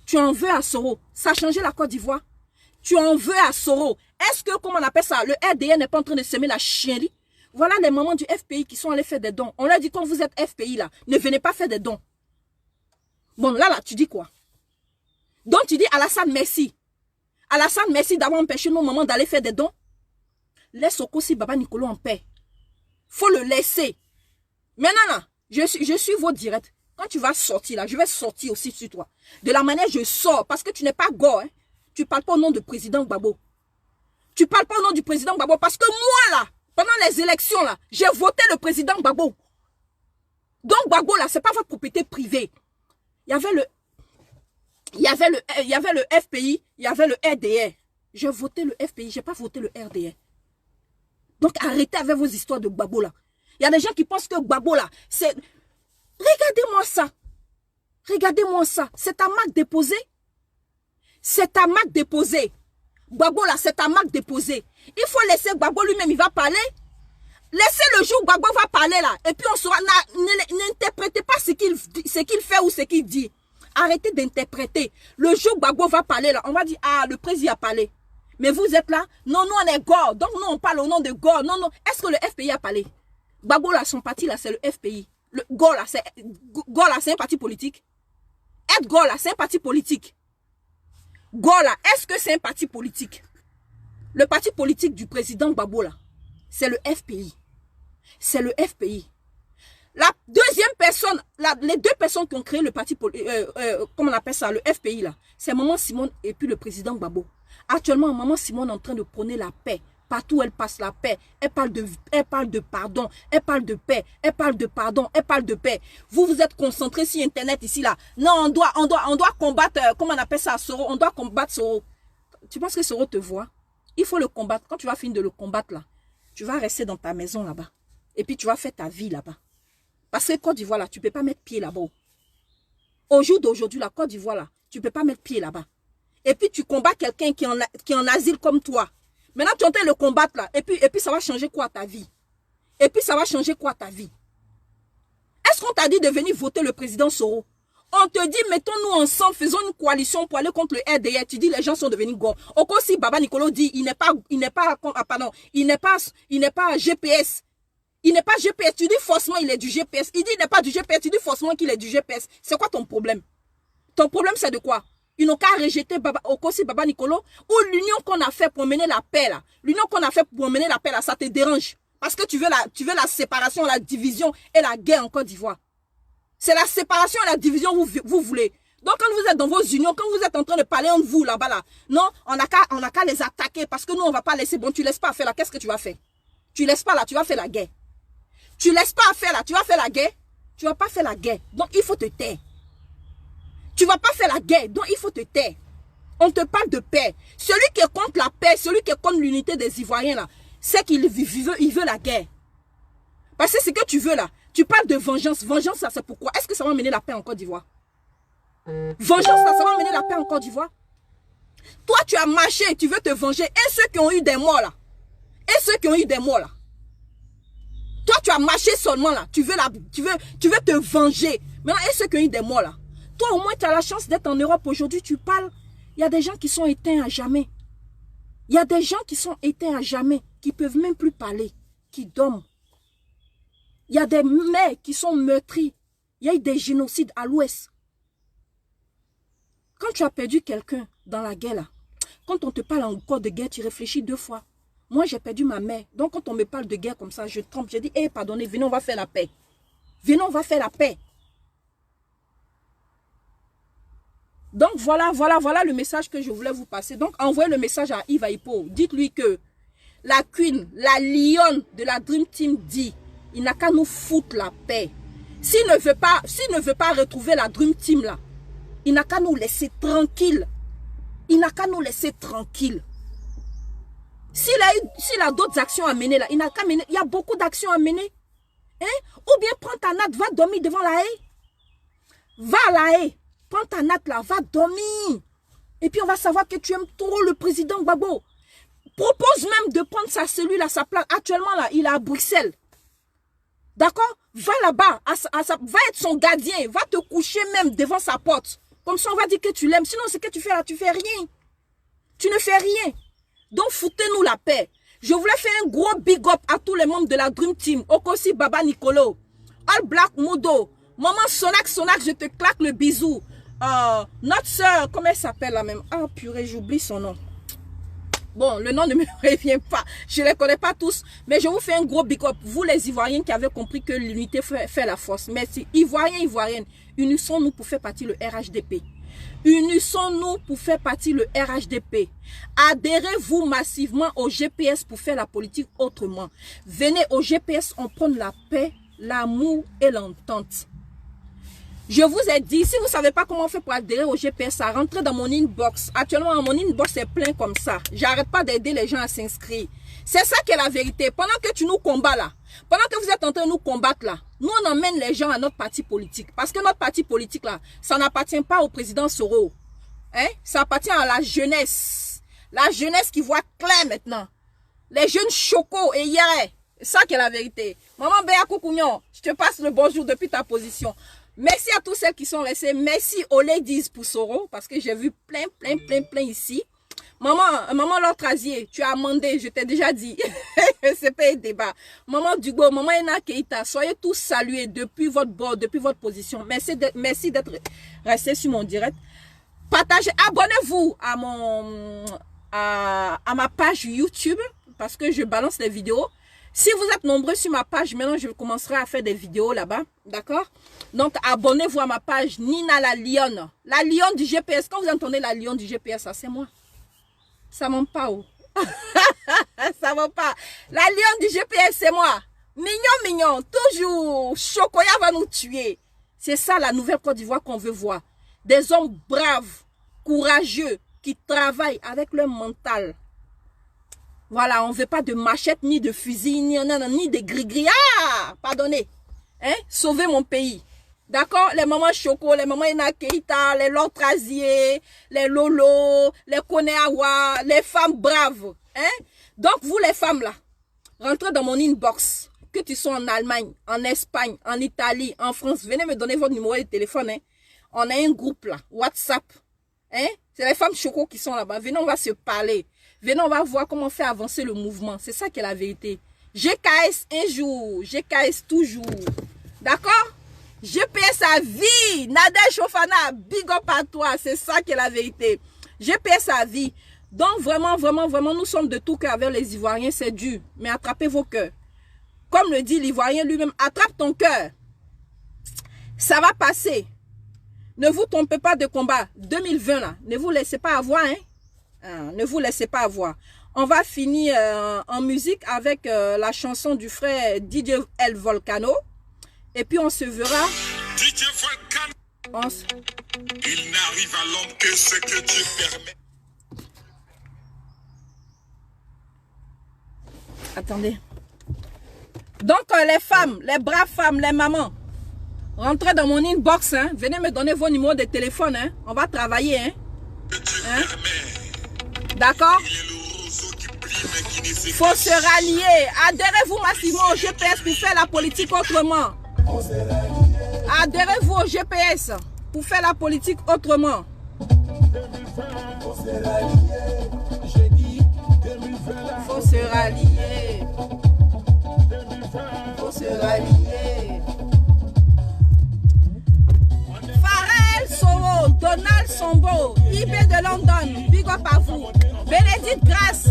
Tu en veux à Soro, ça a changé la Côte d'Ivoire. Tu en veux à Soro. Est-ce que, comment on appelle ça, le RDN n'est pas en train de semer la chienlit? Voilà les mamans du FPI qui sont allés faire des dons. On leur dit, quand vous êtes FPI là, ne venez pas faire des dons. Bon, là, tu dis quoi? Donc, tu dis Alassane, merci. Alassane, merci d'avoir empêché nos mamans d'aller faire des dons. Laisse Oko Sisi Baba Nicolo en paix. Faut le laisser. Maintenant, là, je suis votre direct. Quand tu vas sortir là, je vais sortir aussi sur toi. De la manière je sors, parce que tu n'es pas gore. Hein. Tu ne parles pas au nom du président Gbagbo. Tu ne parles pas au nom du président Gbagbo. Parce que moi, là, pendant les élections, là, j'ai voté le président Gbagbo. Donc, Gbagbo, là, ce n'est pas votre propriété privée. Il y avait le FPI, il y avait le RDR. J'ai voté le FPI, je n'ai pas voté le RDR. Donc, arrêtez avec vos histoires de Gbagbo, là. Il y a des gens qui pensent que Gbagbo, là, c'est... Regardez-moi ça. Regardez-moi ça. C'est ta marque déposée. C'est ta marque déposée. Gbagbo, là, c'est ta marque déposée. Il faut laisser Gbagbo lui-même, il va parler. Laissez le jour où Gbagbo va parler, là. Et puis, on saura... N'interprétez pas ce qu'il fait ou ce qu'il dit. Arrêtez d'interpréter. Le jour où Gbagbo va parler, là, on va dire, ah, le président a parlé. Mais vous êtes là, non, nous on est Gore, donc nous on parle au nom de Gore. Non, non, est-ce que le FPI a parlé? Gbagbo là, son parti là, c'est le FPI. Le Gore là, c'est un parti politique. Être Gore là, c'est un parti politique. Gore là, est-ce que c'est un parti politique? Le parti politique du président Gbagbo là, c'est le FPI. C'est le FPI. La deuxième personne, les deux personnes qui ont créé le parti, comment on appelle ça, le FPI là, c'est Maman Simone et puis le président Gbagbo. Actuellement, Maman Simone est en train de prôner la paix. Partout où elle passe la paix, elle parle de pardon, elle parle de paix, elle parle de pardon, elle parle de paix. Vous vous êtes concentrés sur Internet ici là. Non, on doit combattre, comment on appelle ça, Soro, on doit combattre Soro. Tu penses que Soro te voit? Il faut le combattre. Quand tu vas finir de le combattre là, tu vas rester dans ta maison là-bas. Et puis tu vas faire ta vie là-bas. Parce que Côte d'Ivoire là, tu ne peux pas mettre pied là-bas. Au jour d'aujourd'hui, la Côte d'Ivoire là, tu ne peux pas mettre pied là-bas. Et puis tu combats quelqu'un qui est en asile comme toi. Maintenant tu es en train de le combattre là. Et puis ça va changer quoi ta vie? Et puis ça va changer quoi ta vie? Est-ce qu'on t'a dit de venir voter le président Soro? On te dit, mettons-nous ensemble, faisons une coalition pour aller contre le RDR. Tu dis, les gens sont devenus Gore. Encore si Baba Nicolo dit, il n'est pas GPS. Il n'est pas GPS. Tu dis forcément il est du GPS. Il dit il n'est pas du GPS. Tu dis forcément qu'il est du GPS. C'est quoi ton problème? Ton problème c'est de quoi? Ils n'ont qu'à rejeter Okosi Baba Nicolo ou l'union qu'on a fait pour mener la paix là. L'union qu'on a fait pour mener la paix là, ça te dérange. Parce que tu veux la séparation, la division et la guerre en Côte d'Ivoire. C'est la séparation et la division que vous voulez. Donc quand vous êtes dans vos unions, quand vous êtes en train de parler entre vous là-bas là, non, on n'a qu'à les attaquer parce que nous on va pas laisser. Bon, tu laisses pas faire là, qu'est-ce que tu vas faire? Tu laisses pas là, tu vas faire la guerre. Tu laisses pas faire là, tu vas faire la guerre. Tu vas pas faire la guerre. Donc il faut te taire. Tu vas pas faire la guerre, donc il faut te taire. On te parle de paix. Celui qui est contre la paix, celui qui est contre l'unité des Ivoiriens là, c'est qu'il veut la guerre. Parce que ce que tu veux là, tu parles de vengeance. Vengeance ça c'est pourquoi? Est-ce que ça va mener la paix en Côte d'Ivoire? Vengeance ça va mener la paix en Côte d'Ivoire? Toi tu as marché, tu veux te venger. Et ceux qui ont eu des morts là, toi tu as marché seulement là, tu veux te venger. Maintenant, et ceux qui ont eu des morts là, toi au moins tu as la chance d'être en Europe aujourd'hui, tu parles. Il y a des gens qui sont éteints à jamais. Il y a des gens qui sont éteints à jamais, qui ne peuvent même plus parler, qui dorment. Il y a des mères qui sont meurtries. Il y a eu des génocides à l'ouest. Quand tu as perdu quelqu'un dans la guerre là, quand on te parle encore de guerre, tu réfléchis deux fois. Moi, j'ai perdu ma mère. Donc, quand on me parle de guerre comme ça, je tremble. Je dis, hé, pardonnez, venez, on va faire la paix. Venez, on va faire la paix. Donc, voilà le message que je voulais vous passer. Donc, envoyez le message à Yves Aipo. Dites-lui que la queen, la lionne de la Dream Team dit, il n'a qu'à nous foutre la paix. S'il ne veut pas retrouver la Dream Team là, il n'a qu'à nous laisser tranquille. Il n'a qu'à nous laisser tranquille. S'il a d'autres actions à mener là, il n'a qu'à mener. Il y a beaucoup d'actions à mener. Hein? Ou bien prends ta natte, va dormir devant la haie. Va à la haie. Prends ta natte là, va dormir. Et puis on va savoir que tu aimes trop le président Gbagbo. Propose même de prendre sa cellule à sa place. Actuellement là, il est à Bruxelles. D'accord? Va là-bas, va être son gardien. Va te coucher même devant sa porte. Comme ça on va dire que tu l'aimes. Sinon ce que tu fais là, tu fais rien. Tu ne fais rien. Donc foutez-nous la paix. Je voulais faire un gros big up à tous les membres de la Dream Team. Okosi Baba Nicolo, All Black Modo, Maman Sonak, je te claque le bisou. Notre soeur, comment elle s'appelle là même? Ah purée, j'oublie son nom. Bon, le nom ne me revient pas. Je ne les connais pas tous. Mais je vous fais un gros big up. Vous les Ivoiriens qui avez compris que l'unité fait la force. Merci. Ivoiriens, Ivoiriennes, unissons-nous pour faire partie le RHDP. Unissons-nous pour faire partie le RHDP. Adhérez-vous massivement au GPS pour faire la politique autrement. Venez au GPS, on prône la paix, l'amour et l'entente. Je vous ai dit, si vous ne savez pas comment on fait pour adhérer au GPS, ça rentre dans mon inbox. Actuellement, mon inbox est plein comme ça. J'arrête pas d'aider les gens à s'inscrire. C'est ça qui est la vérité. Pendant que tu nous combats là, pendant que vous êtes en train de nous combattre là, nous on emmène les gens à notre parti politique. Parce que notre parti politique là, ça n'appartient pas au président Soro. Hein? Ça appartient à la jeunesse. La jeunesse qui voit clair maintenant. Les jeunes chocos et hier. C'est ça qui est la vérité. Maman Béa Koukounion, je te passe le bonjour depuis ta position. Merci à tous celles qui sont restées. Merci aux ladies pour Soro, parce que j'ai vu plein ici. Maman Lortrazier, tu as amendé, je t'ai déjà dit. C'est pas un débat. Maman Dugo, maman Ena Keita, soyez tous salués depuis votre bord, depuis votre position. Merci d'être restés sur mon direct. Partagez, abonnez-vous à ma page YouTube parce que je balance des vidéos. Si vous êtes nombreux sur ma page, maintenant je commencerai à faire des vidéos là-bas, d'accord? Donc abonnez-vous à ma page Nina la Lionne. La Lionne du GPS. Quand vous entendez la Lionne du GPS, c'est moi. Ça ment pas, oh. Ça va pas. La Lionne du GPS, c'est moi. Mignon, toujours. Chocoya va nous tuer. C'est ça la nouvelle Côte d'Ivoire qu'on veut voir. Des hommes braves, courageux, qui travaillent avec leur mental. Voilà, on ne veut pas de machette, ni de fusil, ni de gris-gris. Ah, pardonnez. Hein? Sauvez mon pays. D'accord? Les mamans Choco, les mamans Ena Keita, les Lortrazier, les Lolo, les Koneawa, les femmes braves. Hein? Donc, vous les femmes là, rentrez dans mon inbox. Que tu sois en Allemagne, en Espagne, en Italie, en France, venez me donner votre numéro de téléphone. Hein? On a un groupe là, WhatsApp. Hein? C'est les femmes Choco qui sont là-bas. Venez, on va se parler. Venez, on va voir comment faire avancer le mouvement. C'est ça qui est la vérité. GKS un jour, GKS toujours. D'accord? GPS à vie. Nadège Chofana, big up à toi. C'est ça qui est la vérité. GPS à vie. Donc vraiment, nous sommes de tout cœur avec les Ivoiriens. C'est dur. Mais attrapez vos cœurs. Comme le dit l'Ivoirien lui-même, attrape ton cœur. Ça va passer. Ne vous trompez pas de combat. 2020 là, ne vous laissez pas avoir. Hein? Ne vous laissez pas avoir. On va finir en musique avec la chanson du frère DJ El Volcano. Et puis on se verra. DJ Volcano. Il n'arrive à l'homme que ce que Dieu permet. Attendez. Donc les femmes, les braves femmes, les mamans, rentrez dans mon inbox. Hein? Venez me donner vos numéros de téléphone. Hein? On va travailler. Hein? D'accord? Il faut se rallier. Adhérez-vous massivement au GPS pour faire la politique autrement. Adhérez-vous au GPS pour faire la politique autrement. Faut se rallier. Faut se rallier. Pharrell Soro, Donald Sombo, IB de London, big up à vous. Bénédicte Grasse,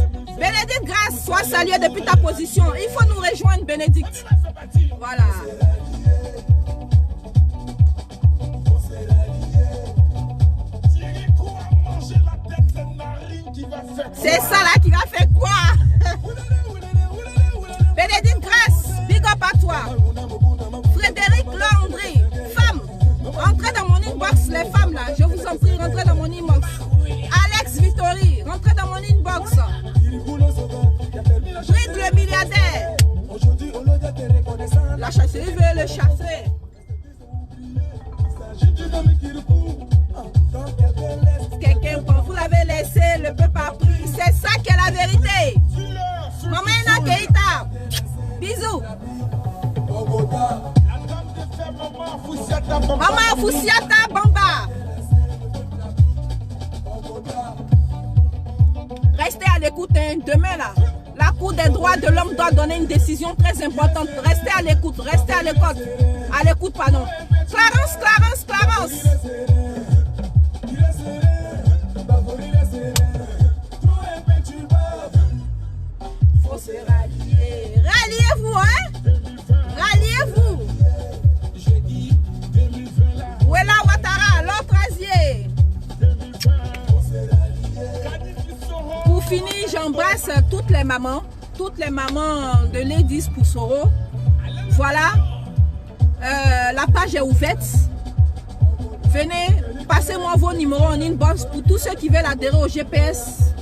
sois salué depuis ta position. Il faut nous rejoindre, Bénédicte. Voilà. C'est ça là qui va faire quoi? Bénédicte Grasse, big up à toi. Frédéric Landry, femme, rentrez dans mon inbox, les femmes là, je vous en prie, rentrez dans mon inbox. Alex Vittori, rentrez dans mon inbox. Britt le milliardaire. La chasseuse veut le chasser. Quelqu'un, quand vous l'avez laissé, le peuple a pris. C'est ça qui est la vérité. Maman Ena Keita. Bisous. Maman Foussiata Bamba. Restez à l'écoute. Hein. Demain, là, la Cour des droits de l'homme doit donner une décision très importante. Restez à l'écoute. Restez à l'écoute. À l'écoute, pardon. Clarence. Faut se rallier. Ralliez-vous, hein? Ralliez-vous. Wela Ouattara, Lortrazier. Pour finir, j'embrasse toutes les mamans de Ladies pour Soro. Voilà. La page est ouverte. Venez, passez-moi vos numéros en inbox. Pour tous ceux qui veulent adhérer au GPS,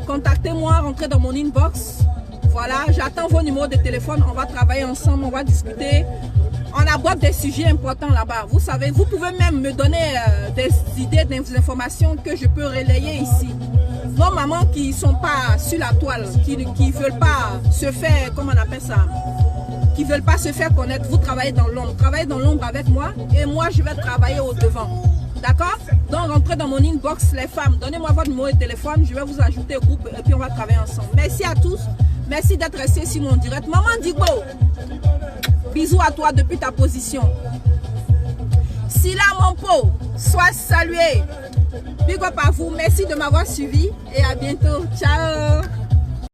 contactez-moi, rentrez dans mon inbox. Voilà, j'attends vos numéros de téléphone. On va travailler ensemble, on va discuter. On aborde des sujets importants là-bas. Vous savez, vous pouvez même me donner des idées, des informations que je peux relayer ici. Nos mamans qui ne sont pas sur la toile, qui ne veulent pas se faire, comment on appelle ça, qui ne veulent pas se faire connaître, vous travaillez dans l'ombre. Travaillez dans l'ombre avec moi et moi je vais travailler au devant. D'accord? Donc, rentrez dans mon inbox, les femmes. Donnez-moi votre numéro de téléphone. Je vais vous ajouter au groupe et puis on va travailler ensemble. Merci à tous. Merci d'être resté sur mon direct. Maman Digbo, bisous à toi depuis ta position. Sila mon pot, sois salué. Big up à vous. Merci de m'avoir suivi et à bientôt. Ciao.